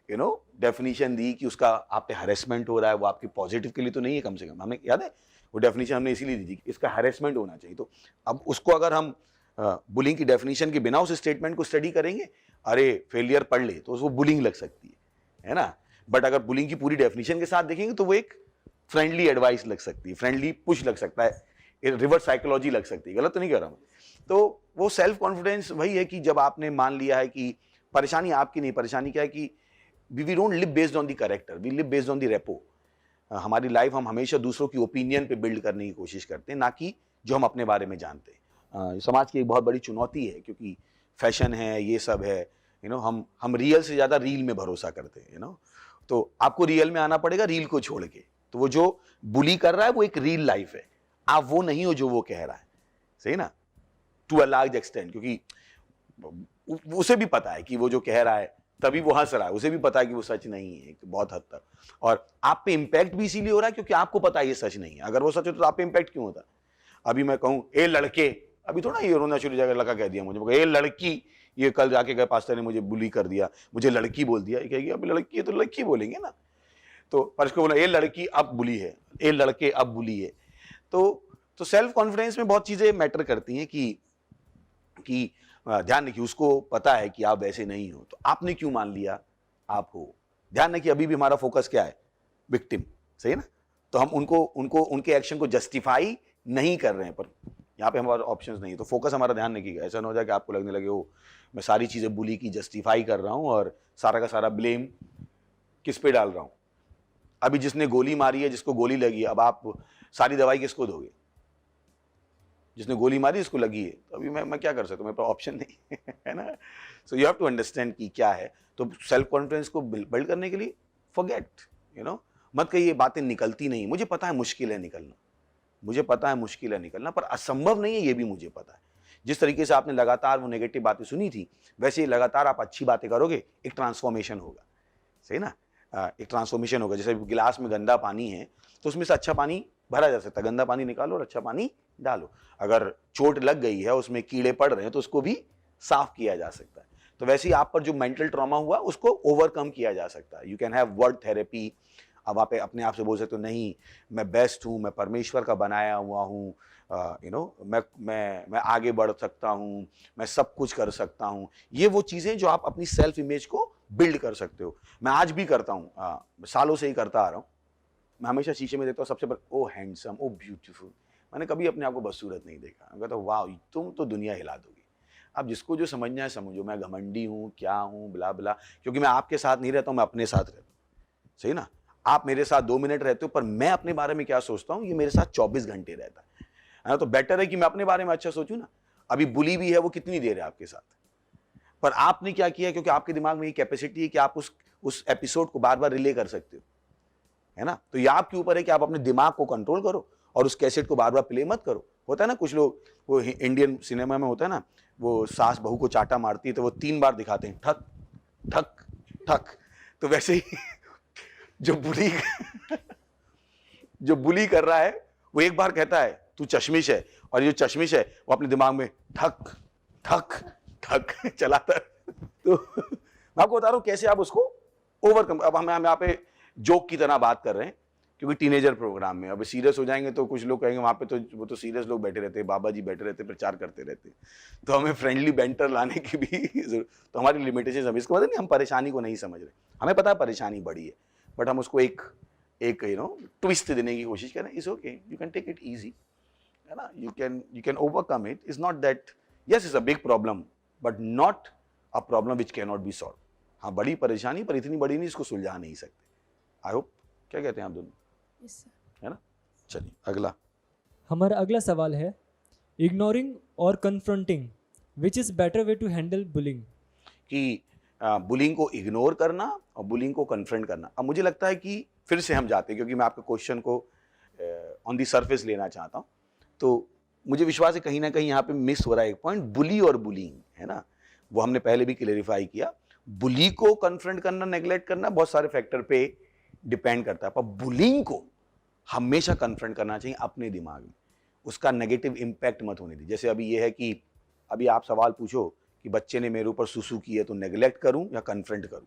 डेफिनेशन दी कि उसका आप पे हरेसमेंट हो रहा है, वो आपके पॉजिटिव के लिए तो नहीं है, कम से कम हमें याद है वो डेफिनेशन हमने इसीलिए दी थी कि इसका हरेसमेंट होना चाहिए। तो अब उसको अगर हम बुलिंग की डेफिनेशन के बिना उस स्टेटमेंट को स्टडी करेंगे, अरे फेलियर पढ़ ले, तो उसको बुलिंग लग सकती है ना। बट अगर बुलिंग की पूरी डेफिनेशन के साथ देखेंगे तो वो एक फ्रेंडली एडवाइस लग सकती है, फ्रेंडली पुश लग सकता है, रिवर्स साइकोलॉजी लग सकती है। गलत तो नहीं कह रहा हूं। तो वो सेल्फ कॉन्फिडेंस वही है कि जब आपने मान लिया है कि परेशानी आपकी नहीं, परेशानी क्या है कि we don't live based on the character, we live based on the repo. हमारी लाइफ हम हमेशा दूसरों की ओपिनियन पे बिल्ड करने की कोशिश करते हैं, ना कि जो हम अपने बारे में जानते हैं। समाज की एक बहुत बड़ी चुनौती है, क्योंकि फैशन है, ये सब है, हम रियल से ज्यादा रील में भरोसा करते हैं। तो आपको रियल में आना पड़ेगा, रील को छोड़ के। तो वो जो बुली कर रहा है वो एक रियल लाइफ है, आप वो नहीं हो जो वो कह रहा है, सही ना, टू अ लार्ज एक्सटेंट। क्योंकि उसे भी पता है कि वो जो कह रहा है तभी वो हंस रहा है, उसे भी पता है कि वो सच नहीं है बहुत हद तक, और आप पे इंपैक्ट भी इसीलिए हो रहा है क्योंकि आपको पता है ये सच नहीं है। अगर वो सच होता तो आप पे इंपैक्ट क्यों होता। अभी मैं कहूं ए लड़के, अभी थोड़ा ये रोना शुरू जाकर लड़का कह दिया मुझे, ए लड़की, ये कल जाके गए पास्टर ने मुझे बुली कर दिया, मुझे लड़की बोल दिया, कहेगी अब लड़की है तो लड़की बोलेंगे ना। तो पर इसको बोला ए लड़की अब बुली है, ए लड़के अब बुली है। तो सेल्फ कॉन्फिडेंस में बहुत चीजें मैटर करती हैं कि ध्यान रखिए, उसको पता है कि आप वैसे नहीं हो, तो आपने क्यों मान लिया आप हो। ध्यान रखिए अभी भी हमारा फोकस क्या है, विक्टिम, सही है ना। तो हम उनको उनके एक्शन को जस्टिफाई नहीं कर रहे हैं, पर यहाँ पे हमारे ऑप्शंस नहीं है, तो फोकस हमारा ध्यान रखिएगा। ऐसा ना हो जाए कि आपको लगने लगे ओ मैं सारी चीजें बुली की जस्टिफाई कर रहा हूं और सारा का सारा ब्लेम किस पे डाल रहा हूं। अभी जिसने गोली मारी है, जिसको गोली लगी है, अब आप सारी दवाई किसको दोगे, जिसने गोली मारी इसको लगी है, तो अभी मैं क्या कर सकता हूँ, मेरे पास ऑप्शन नहीं है ना। So you have to understand कि क्या है। तो सेल्फ कॉन्फिडेंस को बिल्ड करने के लिए फॉरगेट, मत कहिए ये बातें निकलती नहीं, मुझे पता है मुश्किल है निकलना, मुझे पता है मुश्किल है निकलना, पर असंभव नहीं है ये भी मुझे पता है। जिस तरीके से आपने लगातार वो नेगेटिव बातें सुनी थी, वैसे ही लगातार आप अच्छी बातें करोगे, एक ट्रांसफॉर्मेशन होगा, सही ना। एक ट्रांसफॉर्मेशन होगा। जैसे गिलास में गंदा पानी है तो उसमें से अच्छा पानी भरा जा सकता है, गंदा पानी निकालो और अच्छा पानी डालो। अगर चोट लग गई है, उसमें कीड़े पड़ रहे हैं, तो उसको भी साफ किया जा सकता है। तो वैसे ही आप पर जो मेंटल ट्रॉमा हुआ उसको ओवरकम किया जा सकता है। You can have word therapy. अब आप अपने आप से बोल सकते हो नहीं मैं बेस्ट हूँ, मैं परमेश्वर का बनाया हुआ हूँ, मैं आगे बढ़ सकता हूँ, मैं सब कुछ कर सकता हूँ। ये वो चीज़ें जो आप अपनी सेल्फ इमेज को बिल्ड कर सकते हो। मैं आज भी करता हूँ, सालों से ही करता आ रहा हूँ। मैं हमेशा शीशे में देखता हूँ, सबसे पहले ओ हैंडसम, ओ ब्यूटीफुल। मैंने कभी अपने आप को बदसूरत नहीं देखा। मैं कहता हूँ वाह तुम तो दुनिया हिला दोगी। अब जिसको जो समझना है समझो, मैं घमंडी हूँ क्या हूँ बिला बिला, क्योंकि मैं आपके साथ नहीं रहता हूँ, मैं अपने साथ रहता हूँ, सही ना। आप मेरे साथ 2 मिनट रहते हो, पर मैं अपने बारे में क्या सोचता हूँ ये मेरे साथ 24 घंटे रहता है। तो बेटर है कि मैं अपने बारे में अच्छा सोचूं ना। अभी बुली भी है, वो कितनी देर है आपके साथ, पर आपने क्या किया, क्योंकि आपके दिमाग में ये कैपेसिटी है कि आप उस एपिसोड को बार बार रिले कर सकते हो, है ना। तो ये आपके ऊपर है कि आप अपने दिमाग को कंट्रोल करो और उस कैसेट को बार बार प्ले मत करो। होता है ना कुछ लोग, वो इंडियन सिनेमा में होता है ना, वो सास बहू को चाटा मारती है तो वो 3 बार दिखाते हैं, ठक ठक ठक। तो वैसे ही जो बुली कर रहा है वो एक बार कहता है तू चश्मिश है, और ये चश्मिश है वो अपने दिमाग में ठक ठक ठक चलाता है। तो मैं आपको बता रहा हूं कैसे आप उसको ओवरकम। अब हम यहाँ पे जोक की तरह बात कर रहे हैं क्योंकि टीनेजर प्रोग्राम में, अब सीरियस हो जाएंगे तो कुछ लोग कहेंगे वहां पे तो वो तो सीरियस लोग बैठे रहते हैं, बाबा जी बैठे रहते, प्रचार करते रहते। तो हमें फ्रेंडली बेंटर लाने की भी तो हमारी लिमिटेशन है। इसका मतलब नहीं हम परेशानी को नहीं समझ रहे, हमें पता है परेशानी बड़ी है, बट हम उसको एक ट्विस्ट देने की कोशिश करें। It's okay, you can take it easy, है ना। You can overcome it. Is not that yes is a big problem but not a problem which can not be solve. हाँ बड़ी परेशानी, पर इतनी बड़ी नहीं इसको सुलझा नहीं सकते। आई होप, क्या कहते हैं आप दोनों, है ना। चलिए अगला। हमारा अगला सवाल है, इग्नोरिंग और confronting which is better way to handle bullying. कि बुलिंग को इग्नोर करना और बुलिंग को कन्फ्रंट करना। अब मुझे लगता है कि फिर से हम जाते हैं, क्योंकि मैं आपके क्वेश्चन को ऑन दी सरफेस लेना चाहता हूँ, तो मुझे विश्वास है कहीं ना कहीं यहाँ पे मिस हो रहा है एक पॉइंट, बुली और बुलिंग, है ना। वो हमने पहले भी क्लेरिफाई किया, बुली को कन्फ्रंट करना, नेग्लेक्ट करना बहुत सारे फैक्टर पे डिपेंड करता है, पर बुलिंग को हमेशा कन्फ्रंट करना चाहिए अपने दिमाग में, उसका नेगेटिव इम्पैक्ट मत होने दी। जैसे अभी ये है कि अभी आप सवाल पूछो कि बच्चे ने मेरे ऊपर सुसु की है तो नेग्लेक्ट करूं या कन्फ्रंट करूं,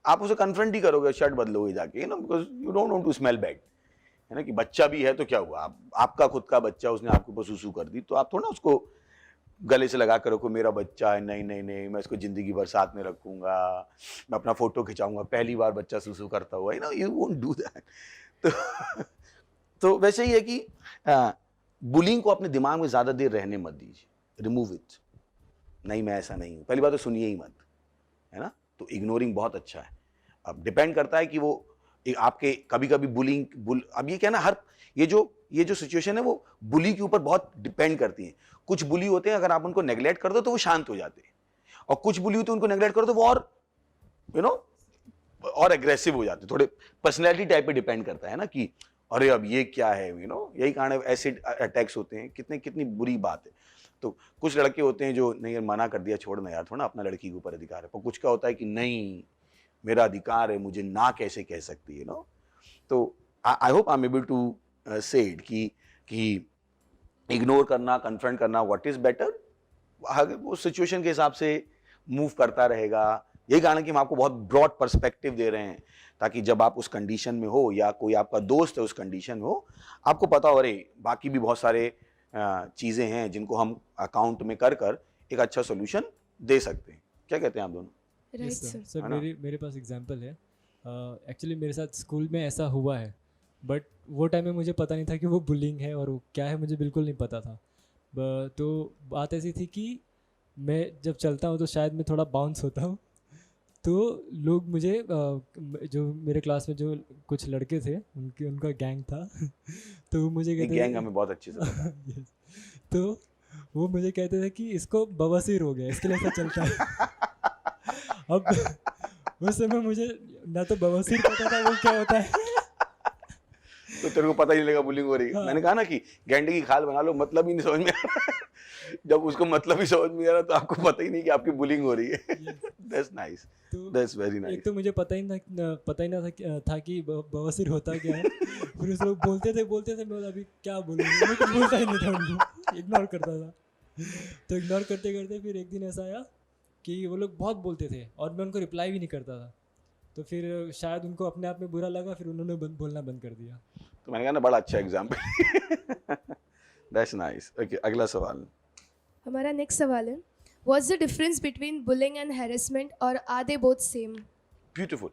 आप उसे कन्फ्रंट ही करोगे, शर्ट बदलोगे जाके, you know, because you don't want to smell bad, है ना। कि बच्चा भी है तो क्या हुआ, आपका खुद का बच्चा, उसने आपके ऊपर सुसु कर दी, तो आप थोड़ा उसको गले से लगा कर रखो, मेरा बच्चा है, नहीं नहीं नहीं, मैं इसको जिंदगी भर साथ में रखूंगा, मैं अपना फोटो खिंचाऊंगा, पहली बार बच्चा सुसु करता हुआ, you know, you won't do that. तो वैसे ही है कि बुलिंग को अपने दिमाग में ज्यादा देर रहने मत दीजिए, रिमूव इट। नहीं, मैं ऐसा नहीं हूं, पहली बात तो सुनिए ही मत, है ना। तो इग्नोरिंग बहुत अच्छा है। अब डिपेंड करता है कि वो आपके कभी कभी अब ये क्या ना, हर ये जो सिचुएशन है वो बुली के ऊपर बहुत डिपेंड करती है। कुछ बुली होते हैं अगर आप उनको नेग्लेक्ट कर दो तो वो शांत हो जाते हैं, और कुछ बुली होते हैं उनको नेग्लेक्ट कर दो वो और यू नो और एग्रेसिव हो जाते हैं। थोड़े पर्सनैलिटी टाइप पे डिपेंड करता है ना, कि अरे अब ये क्या है, यू नो, यही कारण एसिड अटैक्स होते हैं, कितनी बुरी बात है। तो कुछ लड़के होते हैं जो नहीं यार मना कर दिया, छोड़ना यार, थोड़ा अपना लड़की के ऊपर अधिकार है, पर कुछ का होता है कि नहीं मेरा अधिकार है, मुझे ना कैसे कह सकती है, नो। तो I hope I am able to say it कि इग्नोर करना, कन्फ्रंट करना, व्हाट इज बेटर, वो सिचुएशन के हिसाब से मूव करता रहेगा। यही कारण है कि हम आपको बहुत ब्रॉड पर्सपेक्टिव दे रहे हैं, ताकि जब आप उस कंडीशन में हो या कोई आपका दोस्त है उस कंडीशन में हो, आपको पता हो अरे बाकी भी बहुत सारे चीजें हैं जिनको हम अकाउंट में कर एक अच्छा सोल्यूशन दे सकते हैं। क्या कहते हैं आप दोनों? Right Yes, sir. सर है ना? मेरे पास एग्जांपल है। एक्चुअली मेरे साथ स्कूल में ऐसा हुआ है, बट वो टाइम में मुझे पता नहीं था कि वो बुलिंग है और वो क्या है, मुझे बिल्कुल नहीं पता था। तो बात ऐसी थी कि मैं जब चलता हूँ तो शायद मैं थोड़ा बाउंस होता हूँ, तो लोग मुझे जो मेरे क्लास में जो कुछ लड़के थे उनका गैंग था तो वो मुझे कहते गैंग हमें बहुत अच्छे से पता है। Yes. तो वो मुझे कहते थे कि इसको बवासीर हो गया, इसके लिए ऐसा चलता है। अब उस समय मुझे ना तो बवासीर पता था वो क्या होता है तो तेरे को पता ही नहीं लगा बुलिंग हो रही है। हाँ। मैंने कहा ना कि गेंडे की खाल बना लो, मतलब ही नहीं समझ में आ रहा है। जब उसको मतलब ही समझ में आ रहा तो आपको पता ही नहीं कि आपकी बुलिंग हो रही है। दैट्स नाइस, तो दैट्स वेरी नाइस। एक तो मुझे पता ही ना था कि बवासीर होता क्या है। फिर उस लोग बोलते थे मैं अभी क्या बोलूँगा, मैं कुछ बोलता ही नहीं था उनको, इग्नोर करता था। तो इग्नोर करते करते फिर एक दिन ऐसा आया कि वो लोग बहुत बोलते थे और मैं उनको रिप्लाई भी नहीं करता था। तो फिर शायद उनको अपने आप में बुरा लगा, फिर उन्होंने बोलना बंद कर दिया। तो मैंने कहा ना बड़ा अच्छा एग्जाम्पल। That's nice. ओके, अगला सवाल। हमारा नेक्स्ट सवाल है, what's the difference between bullying and harassment, और are they both same? Beautiful.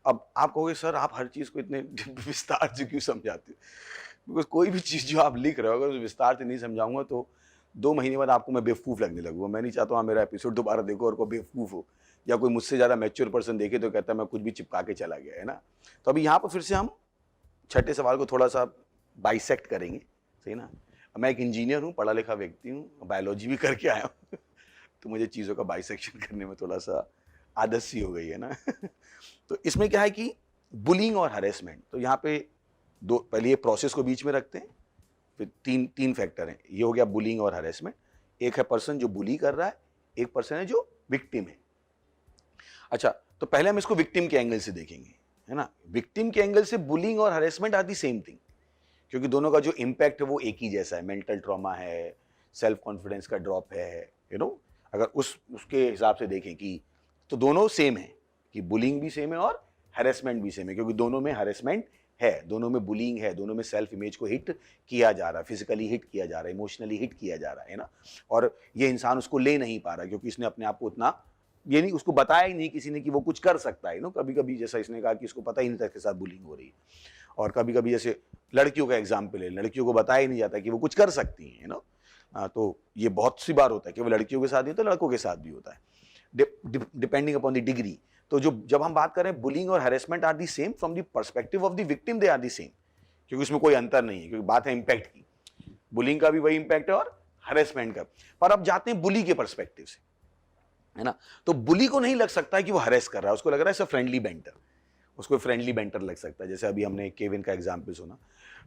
अब आप कहोगे सर आप हर चीज़ को इतने विस्तार से क्यों समझाते हो? बिकॉज कोई भी चीज़ जो आप लिख रहे हो अगर उस विस्तार से नहीं समझाऊंगा तो 2 महीने बाद आपको मैं बेवकूफ़ लगने लगूंगा। मैं नहीं चाहता हूँ मेरा एपिसोड दोबारा देखो और कोई बेवकूफ़ हो, या कोई मुझसे ज़्यादा मैच्योर पर्सन देखे तो कहता है मैं कुछ भी चिपका के चला गया, है ना। तो अभी यहाँ पर फिर से हम छठे सवाल को थोड़ा सा बाइसेक्ट करेंगे, सही ना। मैं एक इंजीनियर हूँ, पढ़ा लिखा व्यक्ति हूँ, बायोलॉजी भी करके आया हूँ तो मुझे चीज़ों का बाइसेक्शन करने में थोड़ा सा आदत सी हो गई है ना। तो इसमें क्या है कि बुलिंग और हरेसमेंट, तो यहाँ पे पहले ये प्रोसेस को बीच में रखते हैं, फिर तीन फैक्टर हैं। ये हो गया बुलिंग और हरेसमेंट। एक है पर्सन जो बुली कर रहा है, एक पर्सन है जो विक्टिम है। अच्छा, तो पहले हम इसको विक्टिम के एंगल से देखेंगे, है ना। विक्टिम के एंगल से बुलिंग और harassment are the same thing, क्योंकि दोनों का जो इम्पैक्ट है वो एक ही जैसा है। मेंटल ट्रॉमा है, सेल्फ कॉन्फिडेंस का ड्रॉप है, यू नो। अगर उसके हिसाब से देखें कि तो दोनों सेम है, कि बुलिंग भी सेम है और हैरेसमेंट भी सेम है, क्योंकि दोनों में हैरेसमेंट है, दोनों में बुलिंग है, दोनों में सेल्फ इमेज को हिट किया जा रहा है, फिजिकली हिट किया जा रहा है, इमोशनली हिट किया जा रहा है ना। और ये इंसान उसको ले नहीं पा रहा क्योंकि इसने अपने आप को उतना ये नहीं उसको बताया ही नहीं किसी ने कि वो कुछ कर सकता है, नो। कभी कभी जैसा इसने कहा कि इसको पता ही नहीं था इसके साथ बुलिंग हो रही है, और कभी कभी जैसे लड़कियों का एग्जाम्पल है, लड़कियों को बताया ही नहीं जाता कि वो कुछ कर सकती हैं, नो। तो ये बहुत सी बार होता है कि वो लड़कियों के साथ ही होता है, लड़कों के साथ भी होता है, डिपेंडिंग अपॉन द डिग्री। तो जब हम बात करें बुलिंग और harassment are the same from the perspective of the victim, they are the same, क्योंकि उसमें कोई अंतर नहीं है, क्योंकि बात है इंपैक्ट की। बुलिंग का भी वही इंपैक्ट है और हैरेसमेंट का। पर अब जाते हैं बुली के पर्सपेक्टिव से। है ना। तो बुली को नहीं लग सकता है कि वो हरेस कर रहा है, उसको लग रहा है सब फ्रेंडली बेंटर, उसको फ्रेंडली बेंटर लग सकता है। जैसे अभी हमने केविन का एग्जाम्पल सुना,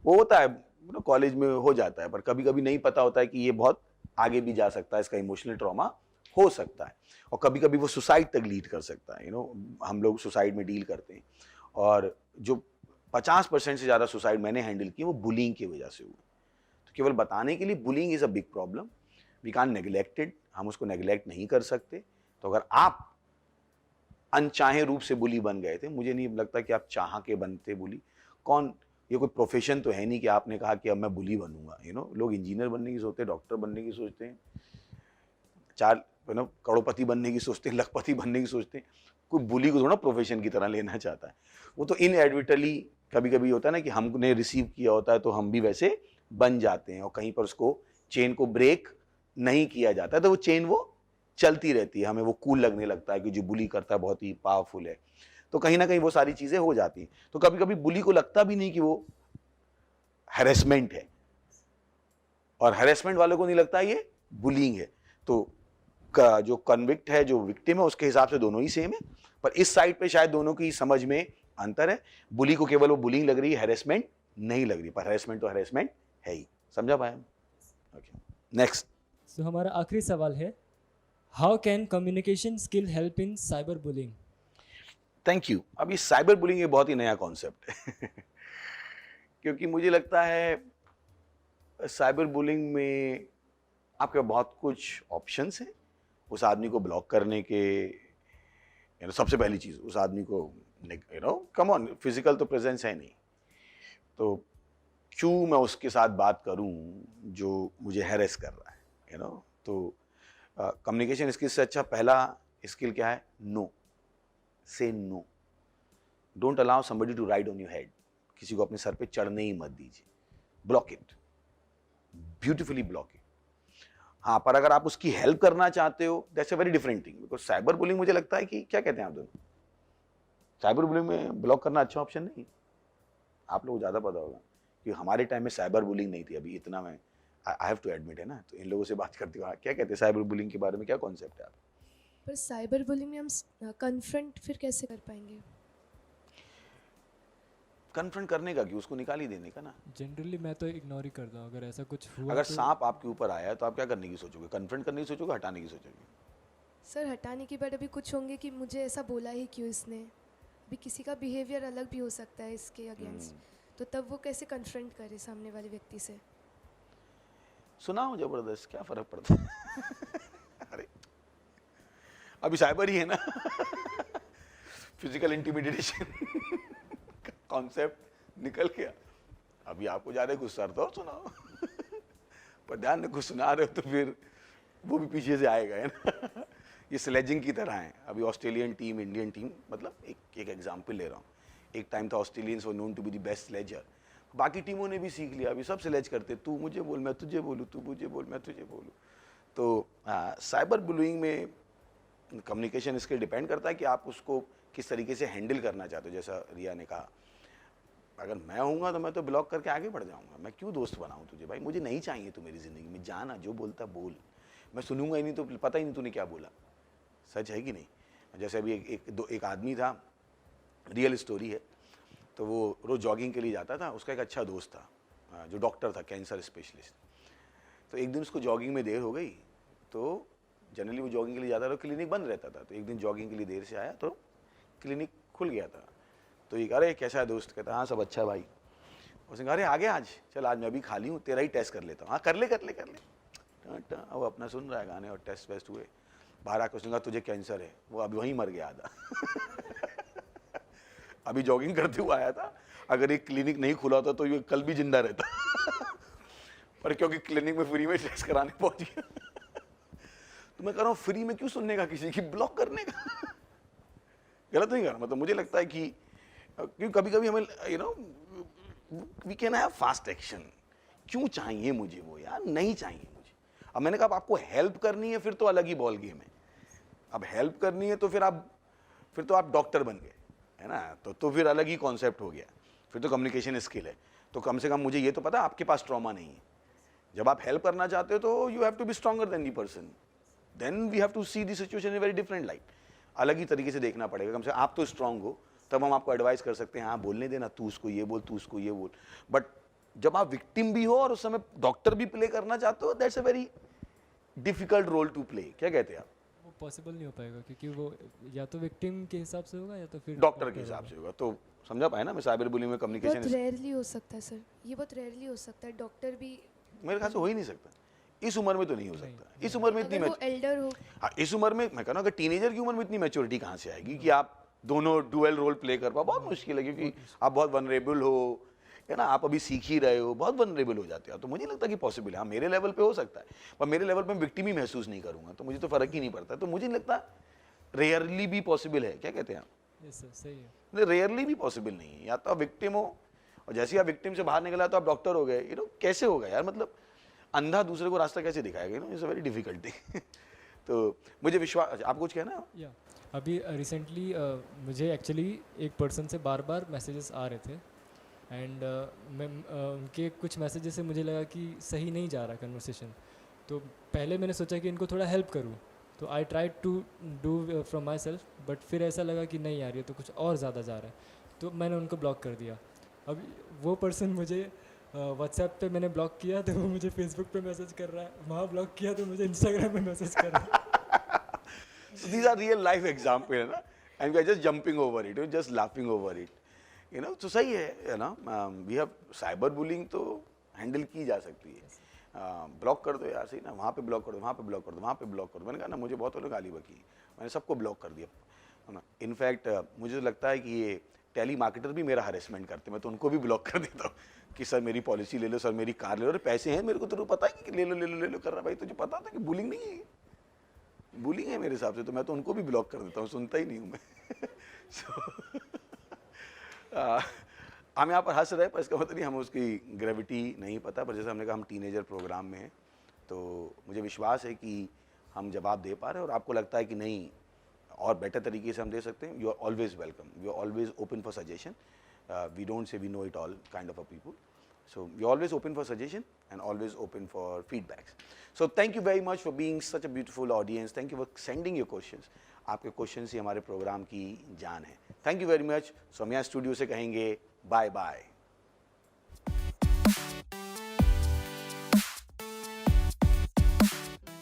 वो होता है कॉलेज में हो जाता है, पर कभी कभी नहीं पता होता है कि ये बहुत आगे भी जा सकता है, इसका इमोशनल ट्रॉमा हो सकता है, और कभी कभी वो सुसाइड तक लीड कर सकता है। हम लोग सुसाइड में डील करते हैं, और जो 50% से ज़्यादा सुसाइड मैंने हैंडल किए वो बुलिंग की वजह से हुए। तो केवल बताने के लिए, bullying is a big problem, we can't neglected, हम उसको नेग्लेक्ट नहीं कर सकते। तो अगर आप अनचाहे रूप से बुली बन गए थे, मुझे नहीं लगता कि आप चाह के बनते बुली। कौन, ये कोई प्रोफेशन तो है नहीं कि आपने कहा कि अब मैं बुली बनूंगा। लोग इंजीनियर बनने की सोचते हैं, डॉक्टर बनने की सोचते हैं, करोड़पति बनने की सोचते हैं, लखपति बनने की सोचते हैं। कोई बुली को थोड़ा प्रोफेशन की तरह लेना चाहता है। वो तो इनएडवर्टली कभी कभी होता है ना कि हमने रिसीव किया होता है तो हम भी वैसे बन जाते हैं, और कहीं पर उसको चेन को ब्रेक नहीं किया जाता है तो वो चेन वो चलती रहती है। हमें वो कूल लगने लगता है कि जो बुली करता है बहुत ही पावरफुल है, तो कहीं ना कहीं वो सारी चीजें हो जाती हैं। तो कभी कभी बुली को लगता भी नहीं कि वो हैरेसमेंट है, और हैरेसमेंट वालों को नहीं लगता ये बुलिंग है। तो जो कन्विक्ट है, जो विक्टिम है, उसके हिसाब से दोनों ही सेम है, पर इस साइड पे शायद दोनों की समझ में अंतर है। बुली को केवल वो बुलिंग लग रही है, हैरेसमेंट नहीं लग रही, पर हैरेसमेंट तो हैरेसमेंट है ही। समझा पाए? Okay, next. सो हमारा आखिरी सवाल है, how can communication skill help in cyber bullying? Thank you. अब ये साइबर बुलिंग एक बहुत ही नया कॉन्सेप्ट है क्योंकि मुझे लगता है साइबर बुलिंग में आपके बहुत कुछ ऑप्शंस हैं। उस आदमी को ब्लॉक करने के, सबसे पहली चीज़ उस आदमी को कम ऑन, फिजिकल तो प्रेजेंस है नहीं, तो क्यों मैं उसके साथ बात करूं जो मुझे हैरेस कर रहा है। तो कम्युनिकेशन स्किल से अच्छा पहला स्किल क्या है? No. Say no. Don't allow somebody to ride on your head. किसी को अपने सर पे चढ़ने ही मत दीजिए। Block it, beautifully block it. हाँ, पर अगर आप उसकी हेल्प करना चाहते हो, that's a very different thing. Because cyber bullying मुझे लगता है कि, क्या कहते हैं आप दोनों, साइबर बुलिंग में ब्लॉक करना अच्छा ऑप्शन नहीं। आप लोगों को ज़्यादा पता होगा कि हमारे टाइम में साइबर बुलिंग नहीं थी, अभी इतना मैं आई हैव टू एडमिट, है ना। तो इन लोगों से बात करते हो, क्या कहते हैं साइबर बुलिंग के बारे में, क्या कॉन्सेप्ट है आप? पर साइबर बुलिंग में हम कन्फ्रंट फिर कैसे कर पाएंगे? कन्फ्रंट करने का क्यों, उसको निकाल ही देने का ना। जनरली मैं तो इग्नोर ही करता हूँ। अगर ऐसा कुछ हुआ, अगर तो सांप आपके ऊपर आया तो आप क्या करने की सोचोगे? कन्फ्रंट करने की सोचोगे, हटाने की सोचोगे? सर हटाने की, बट अभी कुछ होंगे कि मुझे ऐसा बोला ही क्यों इसने। अभी किसी का बिहेवियर अलग भी हो सकता है इसके अगेंस्ट, तो तब वो कैसे कन्फ्रंट करे सामने वाले व्यक्ति से? सुनाओ जबरदस्त, क्या फर्क पड़ता है अरे अभी साइबर ही है ना फिजिकल इंटिमिडेशन कॉन्सेप्ट निकल गया। अभी आपको ज्यादा गुस्सा तो और सुनाओ पर ध्यान में कुछ सुना रहे हो तो फिर वो भी पीछे से आएगा, है ना ये स्लेजिंग की तरह है। अभी ऑस्ट्रेलियन टीम, इंडियन टीम, मतलब एक एग्जांपल ले रहा हूँ। एक टाइम था Australians were known to be the best sledger, बाकी टीमों ने भी सीख लिया, अभी सब स्लेज करते, तू मुझे बोल मैं तुझे बोलूँ, तू मुझे बोल मैं तुझे बोलूँ। तो साइबर बुलिंग में कम्युनिकेशन स्किल डिपेंड करता है कि आप उसको किस तरीके से हैंडल करना चाहते हो। जैसा रिया ने कहा, अगर मैं होऊंगा तो मैं तो ब्लॉक करके आगे बढ़ जाऊंगा। मैं क्यों दोस्त बनाऊं तुझे, भाई मुझे नहीं चाहिए तू मेरी ज़िंदगी में, जाना जो बोलता बोल, मैं सुनूंगा ही नहीं, तो पता ही नहीं तूने क्या बोला। सच है कि नहीं? जैसे अभी एक आदमी था, रियल स्टोरी है, तो वो रोज़ जॉगिंग के लिए जाता था। उसका एक अच्छा दोस्त था जो डॉक्टर था, कैंसर स्पेशलिस्ट। तो एक दिन उसको जॉगिंग में देर हो गई, तो जनरली वो जॉगिंग के लिए जाता था, क्लिनिक बंद रहता था। तो एक दिन जॉगिंग के लिए देर से आया तो क्लिनिक खुल गया था। तो ये कह रहे कैसा है दोस्त? कहता हाँ सब अच्छा है भाई। उसने कहा अरे आ गया आज, चल आज मैं भी खाली हूँ, तेरा ही टेस्ट कर लेता हूँ। हाँ कर ले। वो अपना सुन रहा है गाने और टेस्ट वेस्ट हुए। बाहर आकर उसने कहा तुझे कैंसर है। वो अभी वहीं मर गया आधा अभी जॉगिंग करते हुए आया था। अगर एक क्लिनिक नहीं खुला होता तो ये कल भी जिंदा रहता पर क्योंकि क्लिनिक में फ्री में टेस्ट कराने पहुंच गया तो मैं कह रहा हूँ फ्री में क्यों सुनने का किसी की, ब्लॉक करने का गलत नहीं कर रहा। मतलब मुझे लगता है कि क्योंकि कभी कभी हमें we can have fast action. क्यों चाहिए मुझे वो, यार नहीं चाहिए मुझे। अब मैंने कहा आपको हेल्प करनी है फिर तो अलग ही बॉल गेम है। अब हेल्प करनी है तो फिर तो आप डॉक्टर बन गए, है ना, तो फिर अलग ही कॉन्सेप्ट हो गया। फिर तो कम्युनिकेशन स्किल है। तो कम से कम मुझे ये तो पता आपके पास ट्रॉमा नहीं है। जब आप हेल्प करना चाहते हो तो you have to be stronger than the person. Then we have to see the situation in very different light. अलग ही तरीके से देखना पड़ेगा। कम से कम आप तो स्ट्रांग हो, तब हम आपको एडवाइस कर सकते हैं, हाँ बोलने देना, तू उसको ये बोल, तू उसको ये बोल। बट जब आप विक्टिम भी हो और उस समय डॉक्टर भी प्ले करना चाहते हो, that's a very difficult role to play. क्या कहते हैं आप? वो पॉसिबल नहीं हो पाएगा, क्योंकि वो या तो विक्टिम के हिसाब से होगा या तो फिर डॉक्टर के हिसाब से होगा। तो समझा पाए ना, मैं साइबर बुलिंग में बहुत कम्युनिकेशन रेयरली हो सकता है सर, ये बहुत रेयरली हो सकता है। डॉक्टर भी मेरे ख्याल से हो ही नहीं सकता, इस उम्र में तो नहीं हो सकता। इस उम्र में इतनी अगर वो एल्डर हो, हाँ, इस उम्र में मैं कह रहा हूँ, अगर टीनेजर की उम्र में इतनी मैच्योरिटी कहाँ से आएगी कि आप दोनों डुअल रोल प्ले कर पाओ? बहुत मुश्किल है, क्योंकि आप बहुत वनरेबल हो, है ना, आप अभी सीख ही रहे हो, बहुत वनरेबल हो जाते हो। तो मुझे नहीं लगता कि पॉसिबल है। हाँ, मेरे लेवल पे हो सकता है, पर मेरे लेवल पे मैं विक्टिम ही महसूस नहीं करूंगा, तो मुझे तो फर्क ही नहीं पड़ता। तो मुझे नहीं लगता रेयरली भी पॉसिबल है। क्या कहते हैं आप? यस सर, सही है। नहीं, रेयरली भी पॉसिबल नहीं है। या तो आप विक्टिम हो, और जैसे ही आप विक्टिम से बाहर निकला तो आप डॉक्टर हो गए। कैसे होगा यार? मतलब अंधा दूसरे को रास्ता कैसे दिखाएगा? It's a very difficult thing. तो मुझे विश्वास, आपको कुछ कहना है? या अभी रिसेंटली मुझे एक्चुअली एक पर्सन से बार बार मैसेजेस आ रहे थे, एंड मैं उनके कुछ मैसेजेस से मुझे लगा कि सही नहीं जा रहा कन्वर्सेशन। तो पहले मैंने सोचा कि इनको थोड़ा हेल्प करूं, तो I try to do from myself, but फिर ऐसा लगा कि नहीं यार, ये तो कुछ और ज़्यादा जा रहा है, तो मैंने उनको ब्लॉक कर दिया। अब वो पर्सन मुझे व्हाट्सएप पे मैंने ब्लॉक किया तो वो मुझे फेसबुक पे मैसेज कर रहा है, वहाँ ब्लॉक किया तो मुझे इंस्टाग्राम पे मैसेज कर रहा है। So these are real life example, है ना, and we are just jumping over it, we're just laughing over it, तो सही है ना। वी हैव साइबर बुलिंग तो हैंडल की जा सकती है। ब्लॉक कर दो यार, सही ना, वहाँ पे ब्लॉक कर दो, वहाँ पे ब्लॉक कर दो, वहाँ पे ब्लॉक कर दो। मैंने कहा ना, मुझे बहुत लोग गाली बकी, मैंने सबको ब्लॉक कर दिया, है ना। इनफैक्ट मुझे लगता है कि ये टेली मार्केटर भी मेरा हरेसमेंट करते, मैं तो उनको भी ब्लॉक कर देता हूँ कि सर मेरी पॉलिसी ले लो, सर मेरी कार ले लो, अरे पैसे हैं मेरे को, तो पता है कि ले लो ले लो ले लो कर रहा। भाई तुझे पता था कि बुलिंग नहीं है, बुलिंग है मेरे हिसाब से, तो मैं तो उनको भी ब्लॉक कर देता हूँ, सुनता ही नहीं हूँ मैं। हम यहाँ पर हंस रहे हैं, पर इसका मतलब नहीं हम उसकी ग्रेविटी नहीं पता। पर जैसे हमने कहा, हम टीनेजर प्रोग्राम में हैं, तो मुझे विश्वास है कि हम जवाब दे पा रहे हैं, और आपको लगता है कि नहीं और बेटर तरीके से हम दे सकते हैं। You are always welcome, you are always open for suggestion. We don't say we know it all kind of a people, so you're always open for suggestion and always open for feedbacks. So thank you very much for being such a beautiful audience. Thank you for sending your questions. आपके question ही हमारे program की जान है। Thank you very much. So हम यहाँ studio से कहेंगे बाय बाय।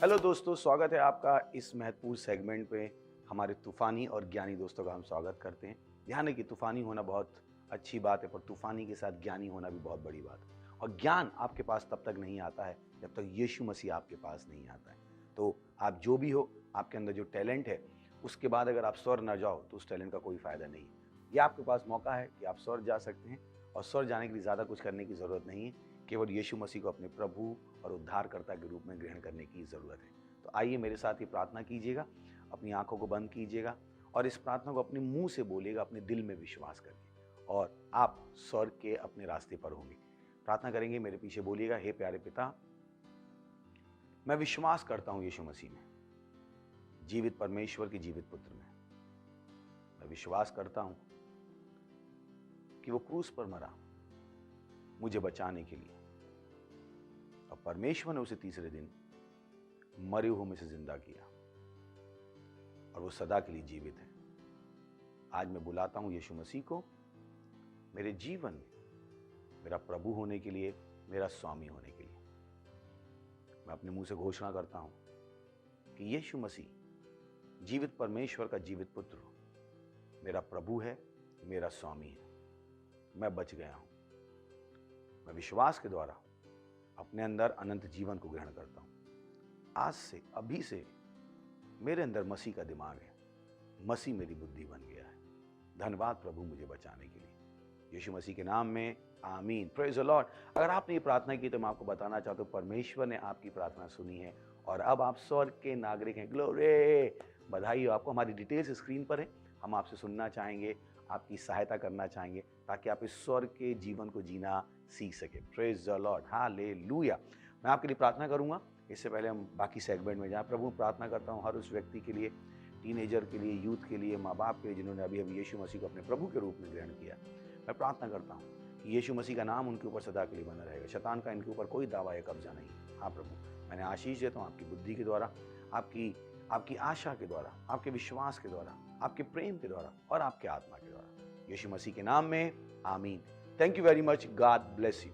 हेलो दोस्तों, स्वागत है आपका इस महत्वपूर्ण सेगमेंट पे। हमारे तूफानी और ज्ञानी दोस्तों का हम स्वागत करते हैं। ध्यान है कि तूफानी होना बहुत अच्छी बात है, पर तूफानी के साथ ज्ञानी होना भी बहुत बड़ी बात है। और ज्ञान आपके पास तब तक नहीं आता है जब तक यीशु मसीह आपके पास नहीं आता है। तो आप जो भी हो, आपके अंदर जो टैलेंट है, उसके बाद अगर आप स्वर्ग न जाओ तो उस टैलेंट का कोई फ़ायदा नहीं है। ये आपके पास मौका है कि आप स्वर्ग जा सकते हैं, और स्वर्ग जाने के लिए ज़्यादा कुछ करने की ज़रूरत नहीं है, केवल यीशु मसीह को अपने प्रभु और उद्धारकर्ता के रूप में ग्रहण करने की ज़रूरत है। तो आइए मेरे साथ ये प्रार्थना कीजिएगा, अपनी आंखों को बंद कीजिएगा और इस प्रार्थना को अपने मुंह से बोलिएगा, अपने दिल में विश्वास करके, और आप स्वर्ग के अपने रास्ते पर होंगे। प्रार्थना करेंगे, मेरे पीछे बोलिएगा। हे प्यारे पिता, मैं विश्वास करता हूं यीशु मसीह में, जीवित परमेश्वर के जीवित पुत्र में। मैं विश्वास करता हूं कि वो क्रूस पर मरा मुझे बचाने के लिए, और परमेश्वर ने उसे तीसरे दिन मरे हुए में से जिंदा किया, और वो सदा के लिए जीवित है। आज मैं बुलाता हूं यीशु मसीह को मेरे जीवन में मेरा प्रभु होने के लिए, मेरा स्वामी होने के लिए। मैं अपने मुंह से घोषणा करता हूं कि यीशु मसीह जीवित परमेश्वर का जीवित पुत्र मेरा प्रभु है, मेरा स्वामी है। मैं बच गया हूं। मैं विश्वास के द्वारा अपने अंदर अनंत जीवन को ग्रहण करता हूं। आज से, अभी से मेरे अंदर मसीह का दिमाग है, मसीह मेरी बुद्धि बन गया है। धन्यवाद प्रभु मुझे बचाने के लिए, यीशु मसीह के नाम में, आमीन। Praise the Lord. अगर आपने ये प्रार्थना की तो मैं आपको बताना चाहता हूँ, परमेश्वर ने आपकी प्रार्थना सुनी है और अब आप स्वर्ग के नागरिक हैं। ग्लोरी, बधाई हो आपको। हमारी डिटेल्स स्क्रीन पर है, हम आपसे सुनना चाहेंगे, आपकी सहायता करना चाहेंगे ताकि आप इस स्वर्ग के जीवन को जीना सीख सके। Praise the Lord, hallelujah. मैं आपके लिए प्रार्थना करूंगा। इससे पहले हम बाकी सेगमेंट में जाएं, प्रभु प्रार्थना करता हूं हर उस व्यक्ति के लिए, टीनेजर के लिए, यूथ के लिए, माँ बाप के लिए, जिन्होंने अभी अभी यीशु मसीह को अपने प्रभु के रूप में ग्रहण किया। मैं प्रार्थना करता हूँ कि यीशु मसीह का नाम उनके ऊपर सदा के लिए बना रहेगा, शैतान का इनके ऊपर कोई दावा या कब्जा नहीं। हाँ प्रभु, मैंने आशीष देता हूँ आपकी बुद्धि के द्वारा, आपकी आपकी आशा के द्वारा, आपके विश्वास के द्वारा, आपके प्रेम के द्वारा और आपके आत्मा के द्वारा। यीशु मसीह के नाम में आमीन। Thank you very much. God bless you.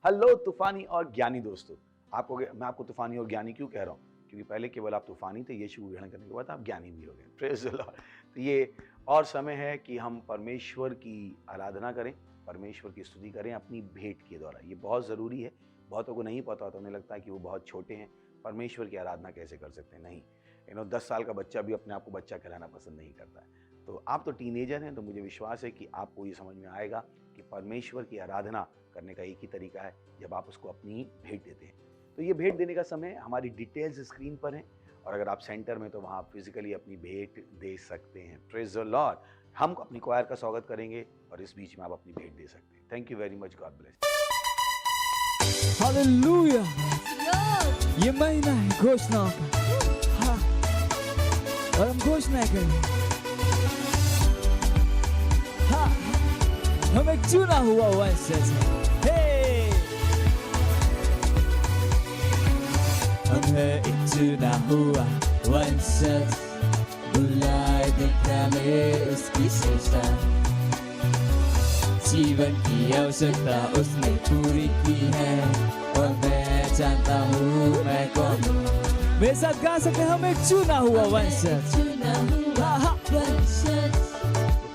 Hello तूफानी और ज्ञानी दोस्तों, मैं आपको तूफानी और ज्ञानी क्यों कह रहा हूँ? क्योंकि पहले केवल आप तूफानी थे, यीशु को ग्रहण करने के बाद आप ज्ञानी भी हो गए। Praise the Lord. तो ये और समय है कि हम परमेश्वर की आराधना करें, परमेश्वर की स्तुति करें अपनी भेंट के द्वारा। ये बहुत ज़रूरी है। बहुतों को नहीं पता होता, उन्हें लगता है कि वो बहुत छोटे हैं, परमेश्वर की आराधना कैसे कर सकते हैं। नहीं, 10 साल का बच्चा भी अपने आप को बच्चा कहलाना पसंद नहीं करता है। तो आप तो टीनेजर हैं, तो मुझे विश्वास है कि आपको ये समझ में आएगा कि परमेश्वर की आराधना करने का एक ही तरीका है, जब आप उसको अपनी भेंट देते हैं। तो ये भेंट देने का समय हमारी डिटेल्स स्क्रीन पर हैं, और अगर आप सेंटर में तो वहाँ फिजिकली अपनी भेंट दे सकते हैं। Praise the Lord. हम अपनी क्वायर का स्वागत करेंगे और इस बीच में आप अपनी भेंट दे सकते हैं। Thank you very much. God bless. Hallelujah. ये महीना है घोषणाओं का, हाँ, और हम घोषणा करेंगे। हाँ, हम एक चुना हुआ वंशज हैं। हम है एक चुना हुआ वंशज, बुलाए देखा में उसकी श्रेष्ठता, जीवन की आवश्यकता उसने पूरी की है, और मैं जानता हूँ मैं कौन हूँ। मेरे साथ गा सकते हम एक चुना हुआ वंशज,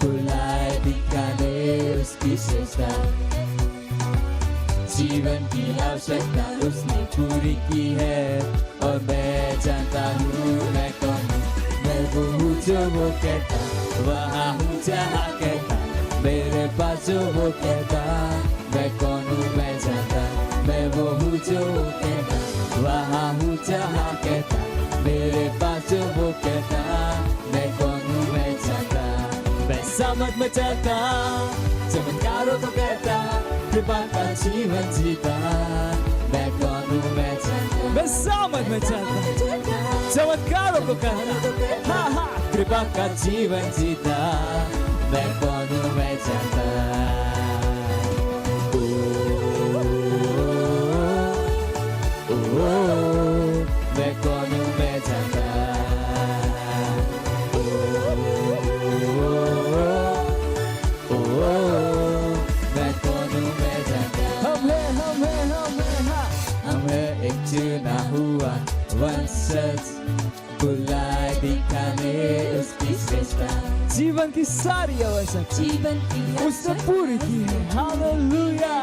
बुलाए दिखाने उसकी श्रेष्ठता, जीवन की आवश्यकता उसने पूरी की है, और मैं जानता हूँ मैं कौन हूँ। मैं वो हूँ जो वो कहता, वहाँ हूँ जहाँ कहता, मेरे पास जो वो कहता, मैं कौन हूँ मैं जानता। मैं वो हूँ जो वो कहता, वहाँ हूँ जहाँ कहता, मेरे पास जो वो कहता, मैं कौन हूँ मैं जानता। मैं समझ में चलता, चमत्कारों को कहता, कृपा का जीवन जीता, मैं कौन हूँ मैं जानता। मैं समझ में चलता, चमत्कारों को कहता, हाँ हाँ, कृपा का जीवन जीता, मैं कौन हूँ मैं जानता। मैं कौन हूँ मैं जानता। मैं कौन हूँ मैं जानता। हम है एक चुना हुआ वंशज, बुलाए दिखाने उसकी श्रेष्ठता, जीवन की सारी आवश्यकता उसने पूरी की है। हालेलुया।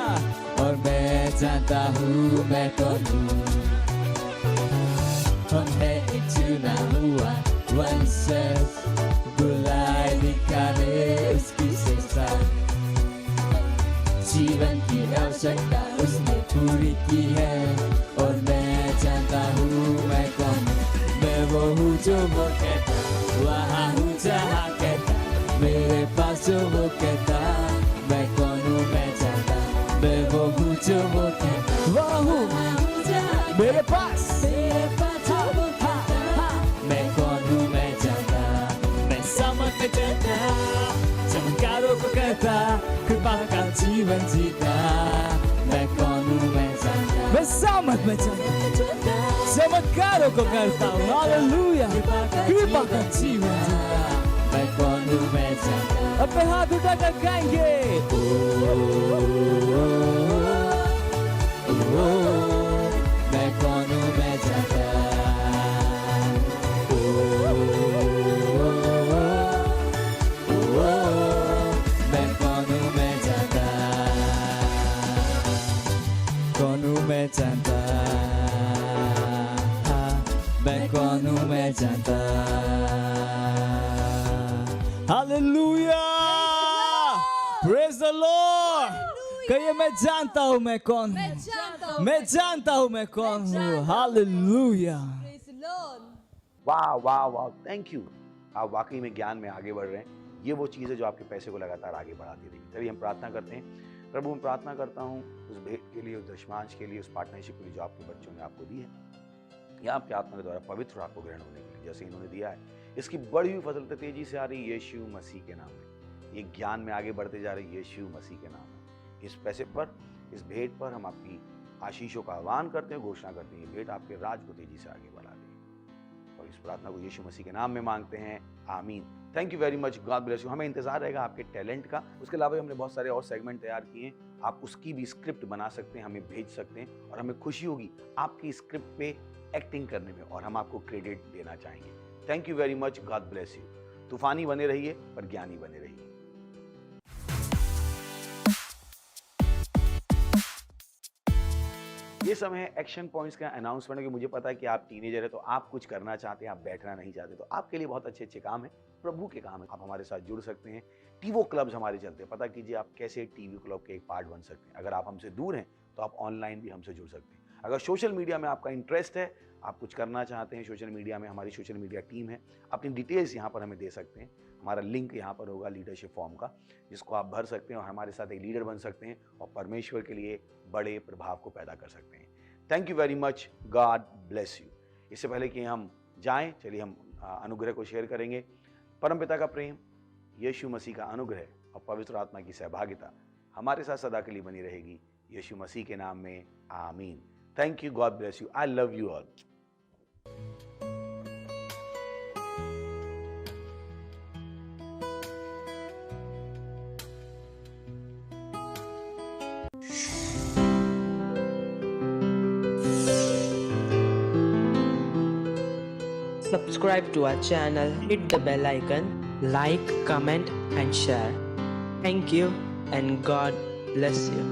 और मैं जानता हूँ मैं कौन हूँ। हम है एक चुना हुआ वंशज, बुलाए दिखाने उसकी श्रेष्ठता, जीवन की आवश्यकता उसने पूरी की है, और मैं जानता हूँ मैं कौन हूँ। मैं वो हूँ जो वो कहता, वहाँ हूँ जहाँ कहता, मेरे पास जो वो कहता, मैं कौन हूँ मैं जानता। मैं वो हूँ जो वो कहता, वहाँ हूँ मेरे पास जो वो कहता, मैं कौन हूँ मैं जानता। मैं समझ में चलता, चमत्कारों को कहता, कृपा का जीवन जीता, मैं कौन हूँ मैं जानता। मैं समझ में चलता, चमत्कारों को करता हूँ, हालेलुया, कृपा का जीवन जीता, मैं कौन हूँ मैं जानता। अपने हाथ उठाकर गाएंगे, मैं कौन हूँ मैं जानता। मैं कौन हूँ मैं जानता। कौन हूँ मैं जानता। मैं कौन हूँ मैं जानता। Hallelujah, praise the Lord. कहिए मैं जानता हूँ मैं कौन हूँ। मैं जानता हूँ मैं कौन हूँ। हालेलुया। वाह वाह वाह, थैंक यू। आप वाकई में ज्ञान में आगे बढ़ रहे हैं। ये वो चीज़ है जो आपके पैसे को लगातार आगे बढ़ाती रहेगी। चलिए हम प्रार्थना करते हैं। प्रभु, मैं प्रार्थना करता हूँ उस भेंट के लिए, उस दशमांश के लिए, उस पार्टनरशिप के लिए जो आपके बच्चों ने आपको दी है, या आपके आत्मा के द्वारा पवित्र आपको ग्रहण होने के लिए जैसे इन्होंने दिया है, इसकी बढ़ी हुई फजलत तेजी से आ रही यीशु मसीह के नाम में। ये ज्ञान में आगे बढ़ते जा रहे यीशु मसीह के नाम में। इस पैसे पर इस भेंट पर हम आपकी आशीषों का आह्वान करते हैं, घोषणा करते हैं, ये भेंट आपके राज को तेजी से आगे बढ़ा दे। और इस प्रार्थना को यीशु मसीह के नाम में मांगते हैं, आमीन। Thank you very much, God bless you. हमें इंतजार रहेगा आपके टैलेंट का। उसके अलावा भी हमने बहुत सारे और सेगमेंट तैयार किए हैं, आप उसकी भी स्क्रिप्ट बना सकते हैं, हमें भेज सकते हैं और हमें खुशी होगी आपकी स्क्रिप्ट पे एक्टिंग करने में और हम आपको क्रेडिट देना चाहेंगे। Thank you very much, God bless you. तूफानी बने रहिए पर ज्ञानी बने रहिए। ये समय है एक्शन पॉइंट्स का अनाउंसमेंट कि मुझे पता है कि आप टीनेजर है तो आप कुछ करना चाहते हैं, आप बैठना नहीं चाहते, तो आपके लिए बहुत अच्छे अच्छे काम है, प्रभु के काम है। आप हमारे साथ जुड़ सकते हैं। टीवो क्लब्स हमारे चलते हैं, पता कीजिए आप कैसे टीवी क्लब के एक पार्ट बन सकते हैं। अगर आप हमसे दूर हैं तो आप ऑनलाइन भी हमसे जुड़ सकते हैं। अगर सोशल मीडिया में आपका इंटरेस्ट है, आप कुछ करना चाहते हैं सोशल मीडिया में, हमारी सोशल मीडिया टीम है, अपनी डिटेल्स यहाँ पर हमें दे सकते हैं। हमारा लिंक यहाँ पर होगा लीडरशिप फॉर्म का, जिसको आप भर सकते हैं और हमारे साथ एक लीडर बन सकते हैं और परमेश्वर के लिए बड़े प्रभाव को पैदा कर सकते हैं। Thank you very much, God bless you. इससे पहले कि हम जाएं, चलिए हम अनुग्रह को शेयर करेंगे। परमपिता का प्रेम, यीशु मसीह का अनुग्रह और पवित्र आत्मा की सहभागिता हमारे साथ सदा के लिए बनी रहेगी, यीशु मसीह के नाम में, आमीन। Thank you, God bless you, I love you all. Subscribe to our channel, hit the bell icon, like, comment and share. Thank you and God bless you.